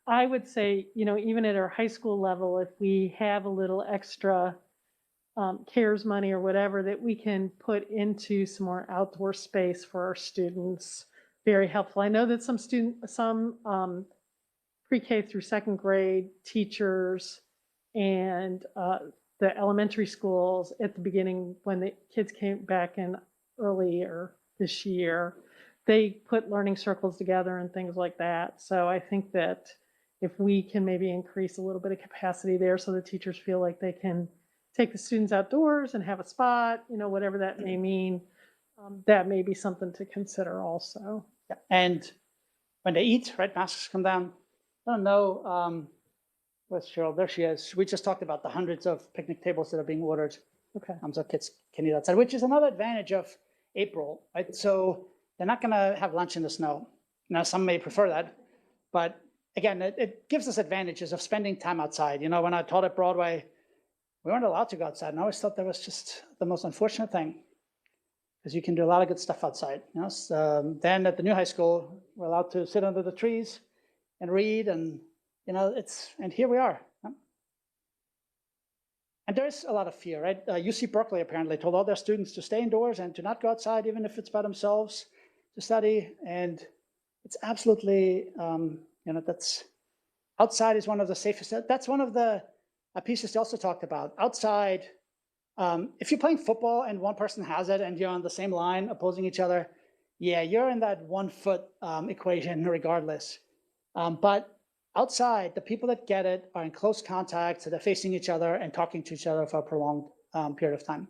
I would say, you know, even at our high school level, if we have a little extra CARES money or whatever that we can put into some more outdoor space for our students, very helpful. I know that some pre-K through second grade teachers and the elementary schools at the beginning, when the kids came back in earlier this year, they put learning circles together and things like that. So I think that if we can maybe increase a little bit of capacity there so the teachers feel like they can take the students outdoors and have a spot, you know, whatever that may mean, that may be something to consider also. Yeah. And when they eat, right, masks come down. I don't know, where's Cheryl? There she is. We just talked about the hundreds of picnic tables that are being ordered. Okay. So kids can eat outside, which is another advantage of April, right? So they're not going to have lunch in the snow. Now, some may prefer that, but again, it gives us advantages of spending time outside. You know, when I taught at Broadway, we weren't allowed to go outside. And I always thought that was just the most unfortunate thing, because you can do a lot of good stuff outside. You know, so, then at the new high school, we're allowed to sit under the trees and read, and you know, and here we are. And there's a lot of fear, right? UC Berkeley apparently told all their students to stay indoors and to not go outside, even if it's by themselves, to study. And it's absolutely, you know, outside is one of the safest. That's one of the pieces they also talked about. Outside, if you're playing football and one person has it and you're on the same line opposing each other, yeah, you're in that 1 foot equation regardless. But outside, the people that get it are in close contact, so they're facing each other and talking to each other for a prolonged period of time.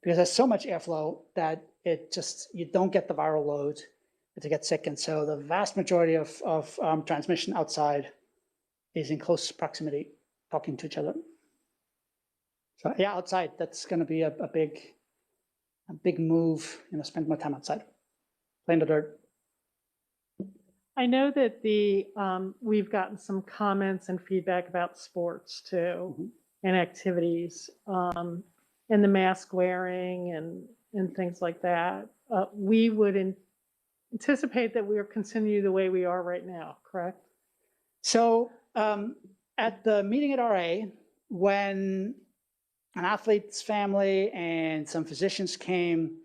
Because there's so much airflow that you don't get the viral load to get sick. And so the vast majority of transmission outside is in close proximity, talking to each other. So yeah, outside, that's gonna be a big move, you know, spend more time outside, play in the dirt. I know that we've gotten some comments and feedback about sports too, and activities, and the mask wearing and things like that. We would anticipate that we will continue the way we are right now, correct? So at the meeting at RA, when an athlete's family and some physicians came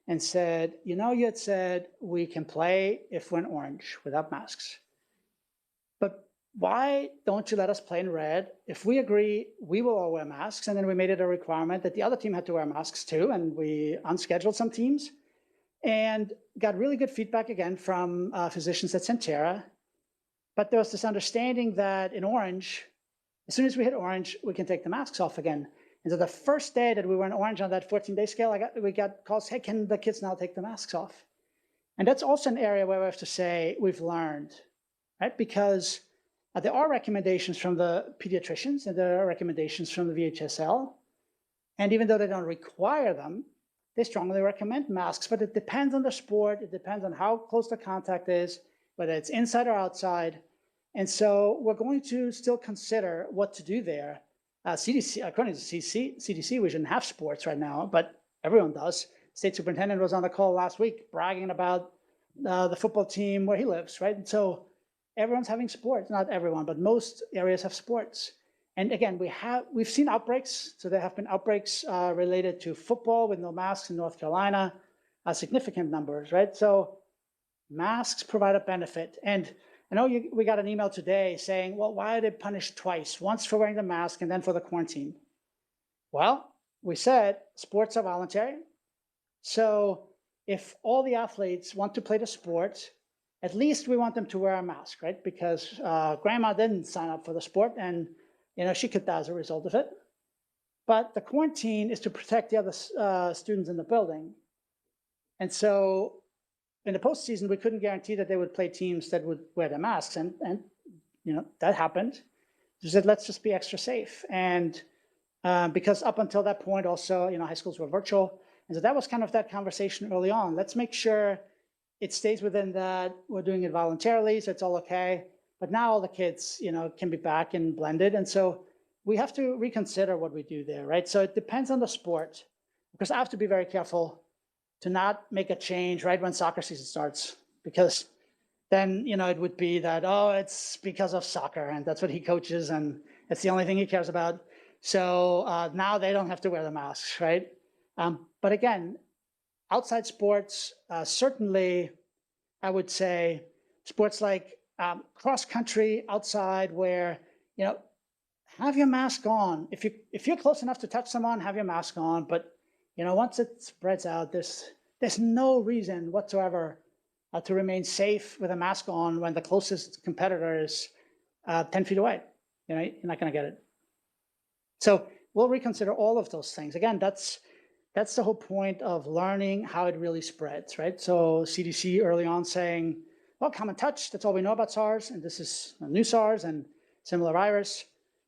and said, you know, you had said we can play if we're in orange without masks. But why don't you let us play in red? If we agree, we will all wear masks. And then we made it a requirement that the other team had to wear masks too. And we unscheduled some teams and got really good feedback again from physicians at Centera. But there was this understanding that in orange, as soon as we hit orange, we can take the masks off again. And so the first day that we were in orange on that 14-day scale, we got calls, hey, can the kids now take the masks off? And that's also an area where we have to say we've learned, right? Because there are recommendations from the pediatricians and there are recommendations from the VHSL. And even though they don't require them, they strongly recommend masks, but it depends on the sport. It depends on how close the contact is, whether it's inside or outside. And so we're going to still consider what to do there. CDC, according to CDC, we shouldn't have sports right now, but everyone does. State superintendent was on the call last week bragging about the football team where he lives, right? And so everyone's having sports, not everyone, but most areas have sports. And again, we've seen outbreaks. So there have been outbreaks related to football with no masks in North Carolina, significant numbers, right? So masks provide a benefit. And I know we got an email today saying, well, why are they punished twice? Once for wearing the mask and then for the quarantine. Well, we said sports are voluntary. So if all the athletes want to play the sport, at least we want them to wear a mask, right? Because grandma didn't sign up for the sport and you know she could die as a result of it. But the quarantine is to protect the other students in the building. And so in the postseason, we couldn't guarantee that they would play teams that would wear their masks, and you know that happened. We said let's just be extra safe, and because up until that point, also you know high schools were virtual, and so that was kind of that conversation early on. Let's make sure it stays within that. We're doing it voluntarily, so it's all okay. But now all the kids, you know, can be back and blended, and so we have to reconsider what we do there, right? So it depends on the sport, because I have to be very careful to not make a change right when soccer season starts, because then, you know, it would be that, oh, it's because of soccer and that's what he coaches and it's the only thing he cares about. So now they don't have to wear the masks, right? But again, outside sports, certainly I would say sports like cross country outside where, you know, have your mask on. If you're close enough to touch someone, have your mask on. But you know, once it spreads out, there's no reason whatsoever to remain safe with a mask on when the closest competitor is 10 feet away. You know, you're not going to get it. So we'll reconsider all of those things. Again, that's the whole point of learning how it really spreads, right? So CDC early on saying, well, common touch, that's all we know about SARS, and this is a new SARS and similar virus.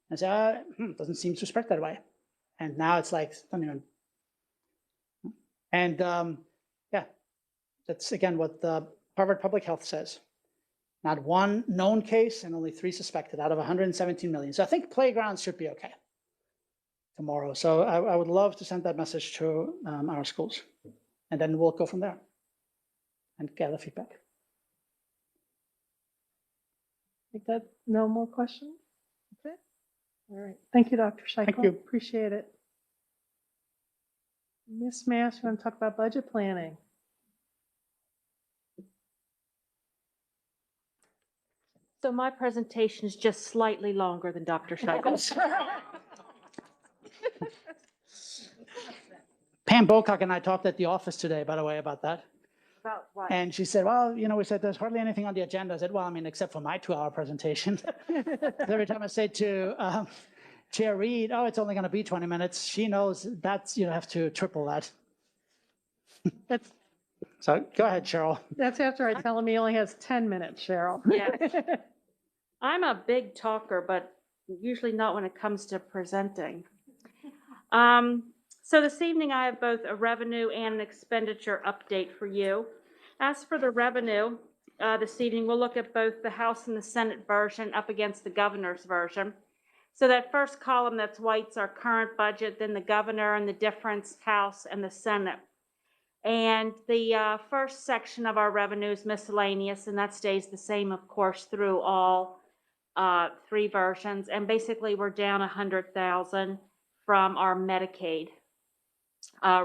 And say, doesn't seem to spread that way. And now it's like, don't even. And yeah, that's again what the Harvard Public Health says. Not one known case and only 3 suspected out of 117 million. So I think playgrounds should be okay tomorrow. So I would love to send that message to our schools. And then we'll go from there and gather feedback. Think that, no more questions? Okay. All right. Thank you, Dr. Scheichel. Thank you. Appreciate it. Ms. Mass, you want to talk about budget planning? So my presentation is just slightly longer than Dr. Scheichel's. Pam Bocock and I talked at the office today, by the way, about that. About what? And she said, well, you know, we said there's hardly anything on the agenda. I said, well, I mean, except for my 2-hour presentation. Every time I say to Chair Reed, oh, it's only going to be 20 minutes, she knows that's, you have to triple that. That's, So go ahead, Cheryl. that's after I tell him he only has 10 minutes, Cheryl. Yeah. I'm a big talker, but usually not when it comes to presenting. So this evening I have both a revenue and an expenditure update for you. As for the revenue, this evening we'll look at both the House and the Senate version up against the governor's version. So that first column that's white's our current budget, then the governor and the difference, House and the Senate. And the first section of our revenue is miscellaneous, and that stays the same, of course, through all 3 versions. And basically we're down 100,000 from our Medicaid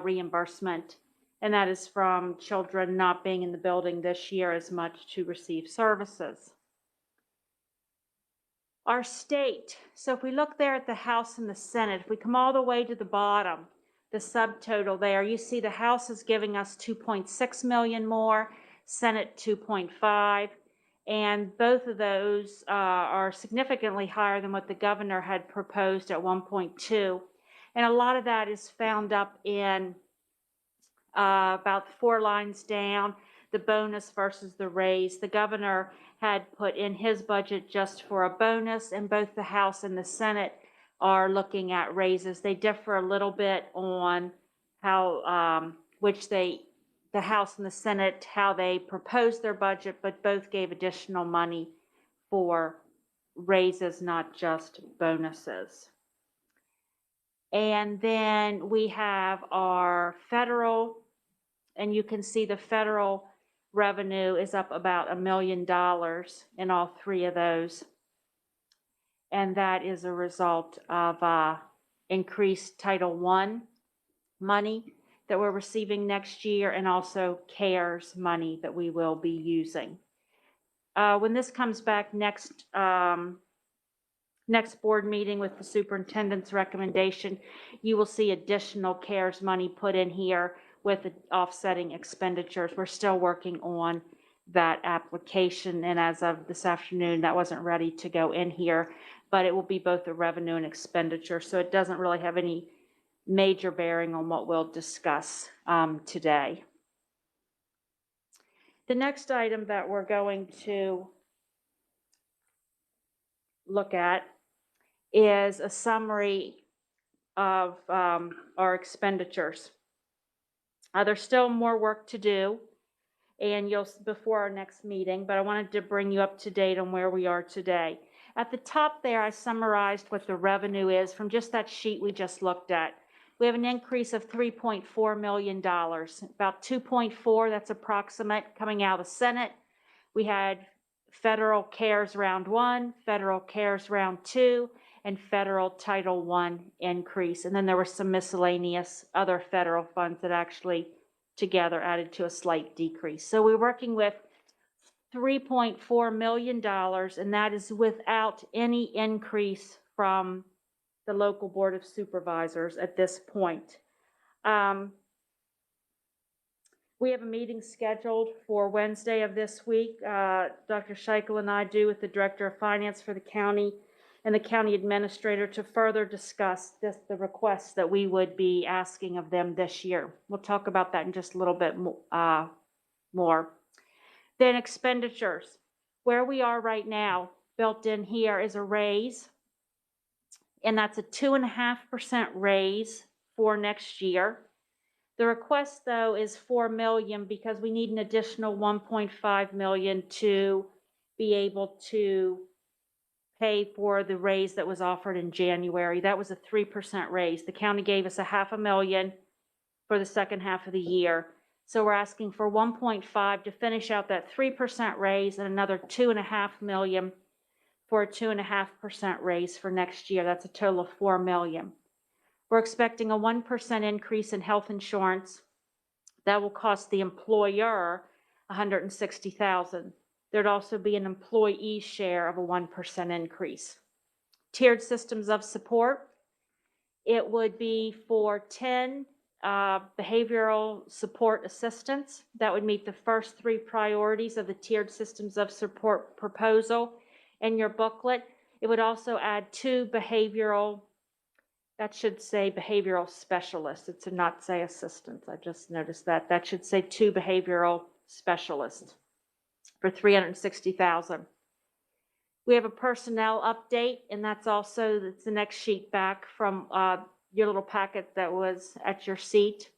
reimbursement. And that is from children not being in the building this year as much to receive services. Our state, so if we look there at the House and the Senate, if we come all the way to the bottom, the subtotal there, you see the House is giving us 2.6 million more, Senate 2.5, and both of those are significantly higher than what the governor had proposed at 1.2. And a lot of that is found up in about 4 lines down, the bonus versus the raise. The governor had put in his budget just for a bonus, and both the House and the Senate are looking at raises. They differ a little bit on how, the House and the Senate, how they proposed their budget, but both gave additional money for raises, not just bonuses. And then we have our federal, and you can see the federal revenue is up about $1 million in all 3 of those. And that is a result of increased Title I money that we're receiving next year, and also CARES money that we will be using. When this comes back next board meeting with the superintendent's recommendation, you will see additional CARES money put in here with the offsetting expenditures. We're still working on that application, and as of this afternoon, that wasn't ready to go in here, but it will be both a revenue and expenditure, so it doesn't really have any major bearing on what we'll discuss today. The next item that we're going to look at is a summary of our expenditures. There's still more work to do, and before our next meeting, but I wanted to bring you up to date on where we are today. At the top there, I summarized what the revenue is from just that sheet we just looked at. We have an increase of $3.4 million, about 2.4, that's approximate, coming out of the Senate. We had federal CARES round 1, federal CARES round 2, and federal Title I increase. And then there were some miscellaneous other federal funds that actually together added to a slight decrease. So we're working with $3.4 million, and that is without any increase from the local Board of Supervisors at this point. We have a meeting scheduled for Wednesday of this week. Dr. Scheichel and I do with the Director of Finance for the county and the county administrator to further discuss the requests that we would be asking of them this year. We'll talk about that in just a little bit more. Then expenditures. Where we are right now, built in here is a raise, and that's a 2.5% raise for next year. The request, though, is $4 million because we need an additional $1.5 million to be able to pay for the raise that was offered in January. That was a 3% raise. The county gave us $500,000 for the second half of the year. So we're asking for 1.5 to finish out that 3% raise and another $2.5 million for a 2.5% raise for next year. That's a total of $4 million. We're expecting a 1% increase in health insurance. That will cost the employer $160,000. There'd also be an employee share of a 1% increase. Tiered systems of support. It would be for 10 behavioral support assistants. That would meet the first 3 priorities of the tiered systems of support proposal in your booklet. It would also add 2 behavioral, that should say behavioral specialists. It should not say assistants. I just noticed that. That should say 2 behavioral specialists for $360,000. We have a personnel update, and that's the next sheet back from your little packet that was at your seat.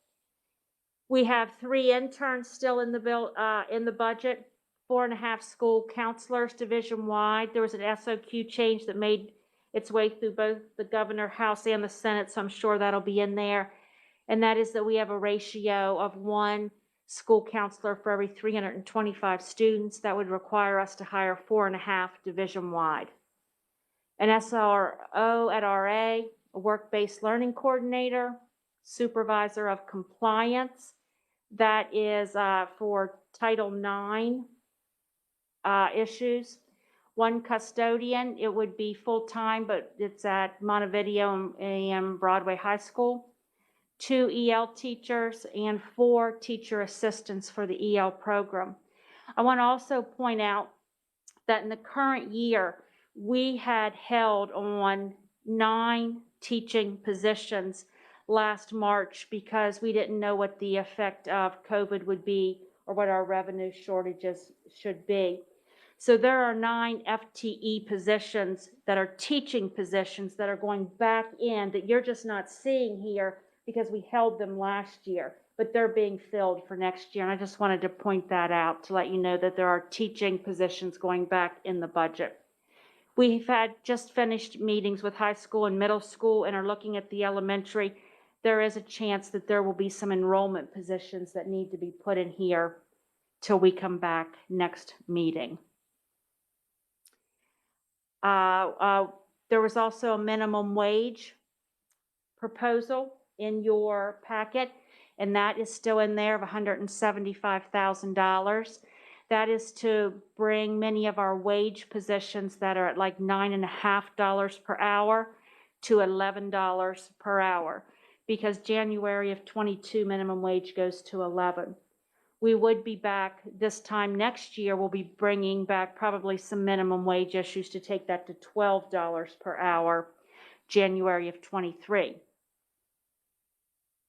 We have 3 interns still in the budget, 4.5 school counselors division-wide. There was an SOQ change that made its way through both the governor, House, and the Senate, so I'm sure that'll be in there. And that is that we have a ratio of 1 school counselor for every 325 students. That would require us to hire 4.5 division-wide. An SRO at RA, a work-based learning coordinator, supervisor of compliance. That is for Title IX issues. 1 custodian, it would be full-time, but it's at Montevideo and Broadway High School. 2 EL teachers and 4 teacher assistants for the EL program. I want to also point out that in the current year, we had held on 9 teaching positions last March because we didn't know what the effect of COVID would be or what our revenue shortages should be. So there are 9 FTE positions that are teaching positions that are going back in that you're just not seeing here because we held them last year, but they're being filled for next year. And I just wanted to point that out to let you know that there are teaching positions going back in the budget. We've had just finished meetings with high school and middle school and are looking at the elementary. There is a chance that there will be some enrollment positions that need to be put in here till we come back next meeting. There was also a minimum wage proposal in your packet, and that is still in there of $175,000. That is to bring many of our wage positions that are at like $9.50 per hour to $11 per hour, because January of 22 minimum wage goes to 11. We would be back this time next year. We'll be bringing back probably some minimum wage issues to take that to $12 per hour, January of 23.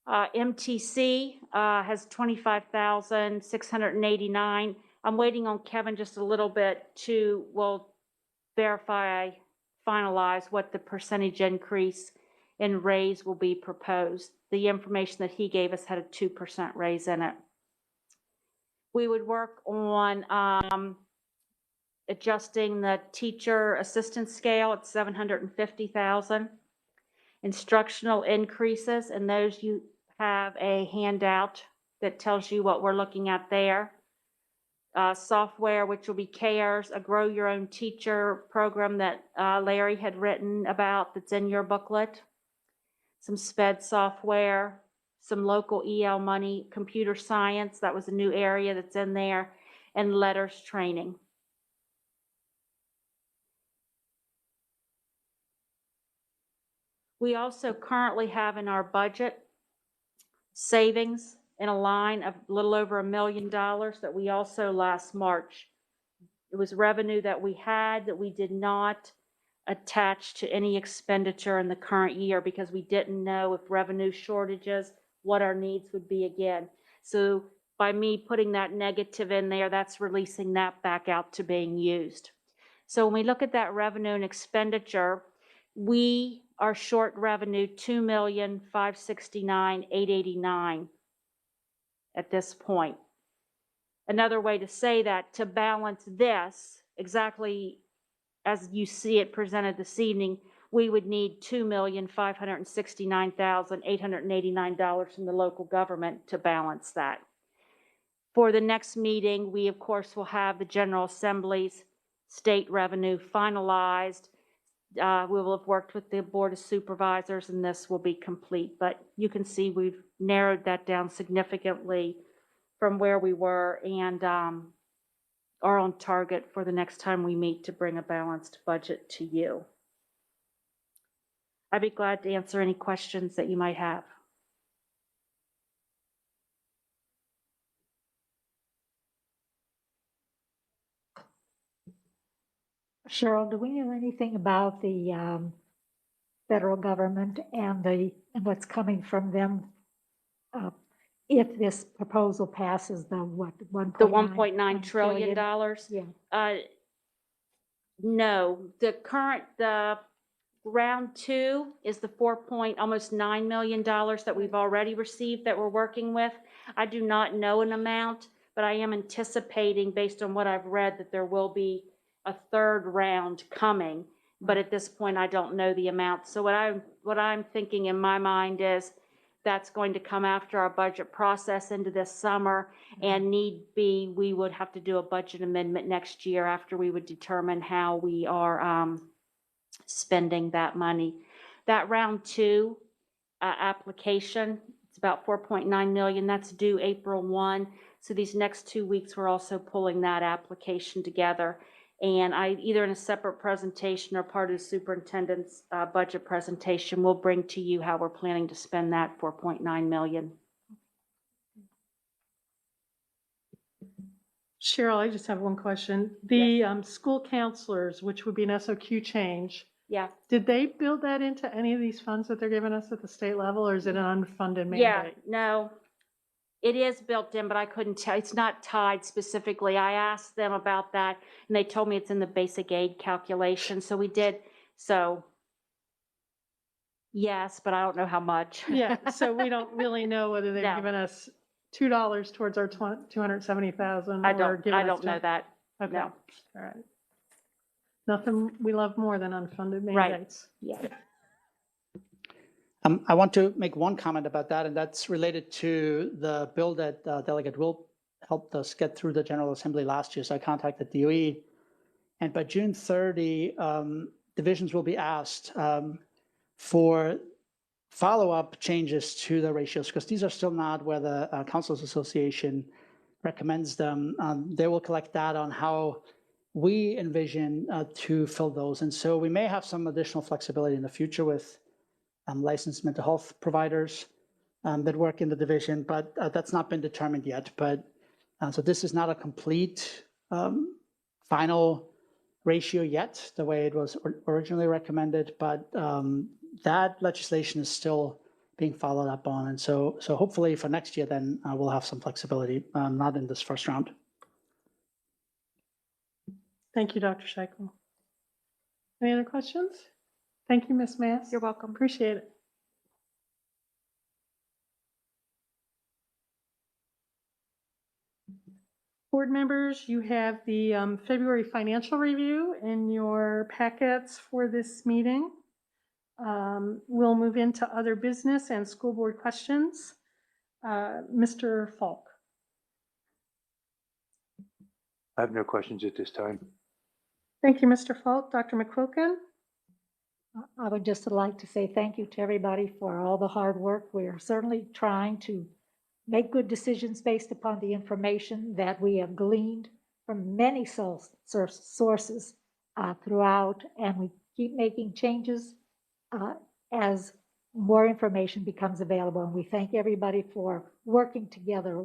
MTC has $25,689. I'm waiting on Kevin just a little bit to, finalize what the percentage increase in raise will be proposed. The information that he gave us had a 2% raise in it. We would work on adjusting the teacher assistant scale at $750,000. Instructional increases, and those you have a handout that tells you what we're looking at there. Software, which will be CARES, a Grow Your Own Teacher program that Larry had written about that's in your booklet. Some SPED software, some local EL money, computer science, that was a new area that's in there, and letters training. We also currently have in our budget savings in a line of a little over $1 million that we also last March. It was revenue that we had that we did not attach to any expenditure in the current year because we didn't know if revenue shortages, what our needs would be again. So by me putting that negative in there, that's releasing that back out to being used. So when we look at that revenue and expenditure, we are short revenue $2,569,889 at this point. Another way to say that, to balance this, exactly as you see it presented this evening, we would need $2,569,889 from the local government to balance that. For the next meeting, we of course will have the General Assembly's state revenue finalized. We will have worked with the Board of Supervisors and this will be complete. But you can see we've narrowed that down significantly from where we were and are on target for the next time we meet to bring a balanced budget to you. I'd be glad to answer any questions that you might have. Cheryl, do we know anything about the federal government and what's coming from them? If this proposal passes, the what, The $1.9 trillion? Yeah. No, the round two is the almost $9 million that we've already received that we're working with. I do not know an amount, but I am anticipating, based on what I've read, that there will be a third round coming. But at this point, I don't know the amount. So what I'm thinking in my mind is that's going to come after our budget process into this summer, and need be, we would have to do a budget amendment next year after we would determine how we are spending that money. That round two application, it's about 4.9 million. That's due April 1. So these next 2 weeks, we're also pulling that application together. And either in a separate presentation or part of the superintendent's budget presentation, we'll bring to you how we're planning to spend that 4.9 million. Cheryl, I just have one question. The school counselors, which would be an SOQ change. Yeah. Did they build that into any of these funds that they're giving us at the state level, or is it an unfunded mandate? Yeah, no, it is built in, but I couldn't tell. It's not tied specifically. I asked them about that, and they told me it's in the basic aid calculation. So we did. So yes, but I don't know how much. Yeah, so we don't really know whether they've given us $2 towards our 270,000. I don't know that. Okay. No. All right. Nothing we love more than unfunded mandates. Right. Yeah. I want to make one comment about that, and that's related to the bill that Delegate Will helped us get through the General Assembly last year. So I contacted DOE, and by June 30, divisions will be asked for follow-up changes to the ratios, because these are still not where the Councils Association recommends them. They will collect data on how we envision to fill those. And so we may have some additional flexibility in the future with licensed mental health providers that work in the division, but that's not been determined yet. But so this is not a complete final ratio yet, the way it was originally recommended, but that legislation is still being followed up on. And so hopefully for next year, then we'll have some flexibility, not in this first round. Thank you, Dr. Scheichel. Any other questions? Thank you, Ms. Mass. You're welcome. Appreciate it. Board members, you have the February financial review in your packets for this meeting. We'll move into other business and school board questions. Mr. Falk. I have no questions at this time. Thank you, Mr. Falk. Dr. McQuilkin. I would just like to say thank you to everybody for all the hard work. We are certainly trying to make good decisions based upon the information that we have gleaned from many sources throughout, and we keep making changes as more information becomes available. And we thank everybody for working together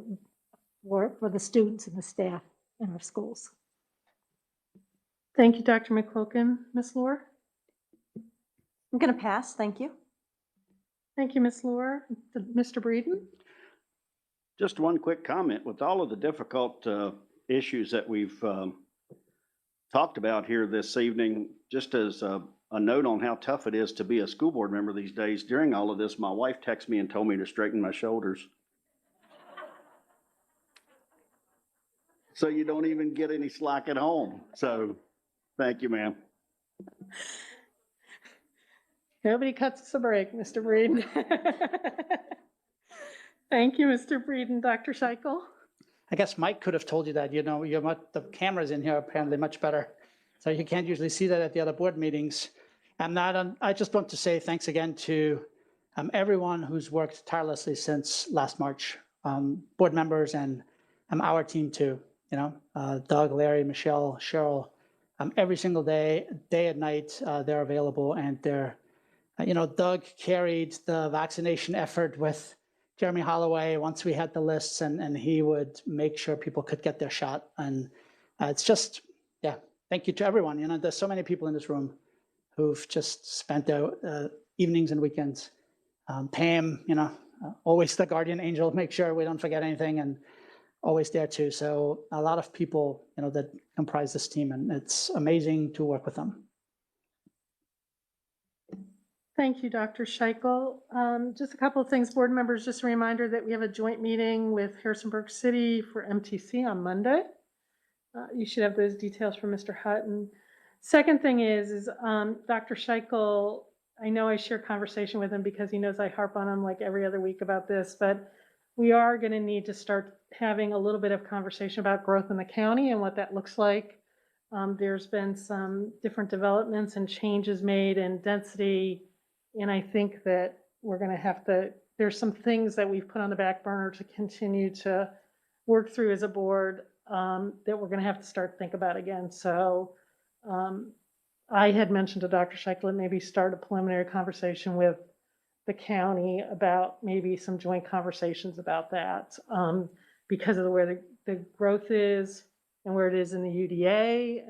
for the students and the staff in our schools. Thank you, Dr. McQuilkin. Ms. Lohr? I'm going to pass. Thank you. Thank you, Ms. Lohr. Mr. Breeden? Just one quick comment. With all of the difficult issues that we've talked about here this evening, just as a note on how tough it is to be a school board member these days, during all of this, my wife texted me and told me to straighten my shoulders. so you don't even get any slack at home. So thank you, ma'am. Nobody cuts us a break, Mr. Breeden. Thank you, Mr. Breeden. Dr. Scheichel? I guess Mike could have told you that, the cameras in here are apparently much better. So you can't usually see that at the other board meetings. I just want to say thanks again to everyone who's worked tirelessly since last March. Board members and our team too, Doug, Larry, Michelle, Cheryl, every single day and night, they're available, and they're, Doug carried the vaccination effort with Jeremy Holloway once we had the lists, and he would make sure people could get their shot. And it's just, yeah, thank you to everyone. There's so many people in this room who've just spent their evenings and weekends. Pam, always the guardian angel, make sure we don't forget anything, and always there too. So a lot of people, that comprise this team, and it's amazing to work with them. Thank you, Dr. Scheichel. Just a couple of things, board members, just a reminder that we have a joint meeting with Harrisonburg City for MTC on Monday. You should have those details from Mr. Hutton. Second thing is Dr. Scheichel, I know I share conversation with him because he knows I harp on him like every other week about this, but we are going to need to start having a little bit of conversation about growth in the county and what that looks like. There's been some different developments and changes made in density, and I think that we're going to have to, there's some things that we've put on the back burner to continue to work through as a board that we're going to have to start think about again. So I had mentioned to Dr. Scheichel maybe start a preliminary conversation with the county about maybe some joint conversations about that because of where the growth is and where it is in the UDA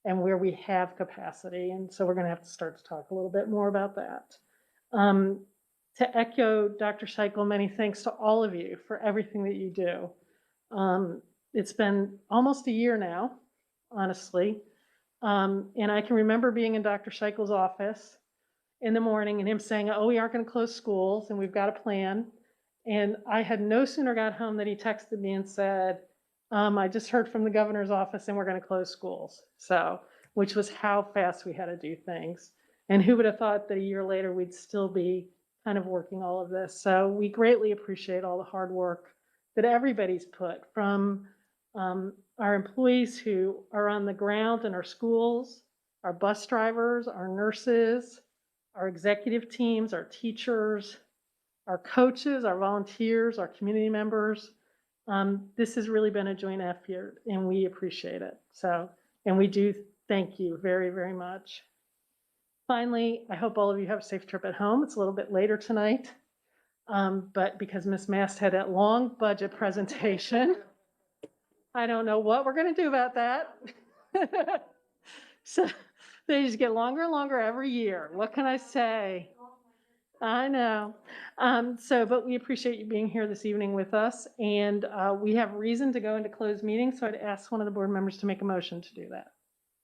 and where we have capacity. And so we're going to have to start to talk a little bit more about that. To echo Dr. Scheichel, many thanks to all of you for everything that you do. It's been almost a year now, honestly. And I can remember being in Dr. Scheichel's office in the morning and him saying, oh, we aren't going to close schools and we've got a plan. And I had no sooner got home than he texted me and said, I just heard from the governor's office and we're going to close schools. So, which was how fast we had to do things. And who would have thought that a year later we'd still be kind of working all of this. So we greatly appreciate all the hard work that everybody's put, from our employees who are on the ground in our schools, our bus drivers, our nurses, our executive teams, our teachers, our coaches, our volunteers, our community members. This has really been a joint effort and we appreciate it. So, and we do thank you very, very much. Finally, I hope all of you have a safe trip at home. It's a little bit later tonight, but because Ms. Mast had that long budget presentation, I don't know what we're going to do about that. So they just get longer and longer every year. What can I say? I know. But we appreciate you being here this evening with us, and we have reason to go into closed meeting, so I'd ask one of the board members to make a motion to do that.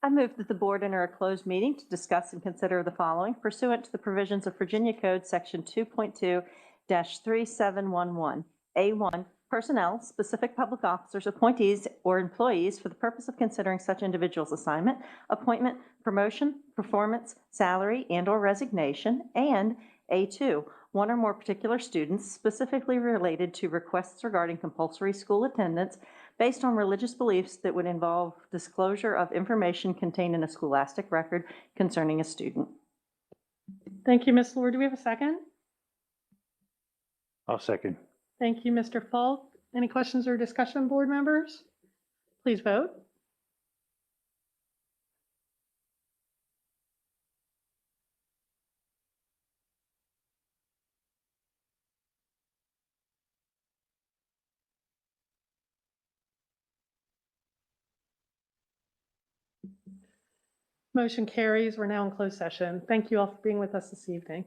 I move that the board enter a closed meeting to discuss and consider the following pursuant to the provisions of Virginia Code Section 2.2-3711. A1, personnel, specific public officers, appointees, or employees for the purpose of considering such individuals' assignment, appointment, promotion, performance, salary, and/or resignation. And A2, one or more particular students specifically related to requests regarding compulsory school attendance based on religious beliefs that would involve disclosure of information contained in a scholastic record concerning a student. Thank you, Ms. Lord. Do we have a second? I'll second. Thank you, Mr. Falk. Any questions or discussion, board members? Please vote. Motion carries. We're now in closed session. Thank you all for being with us this evening.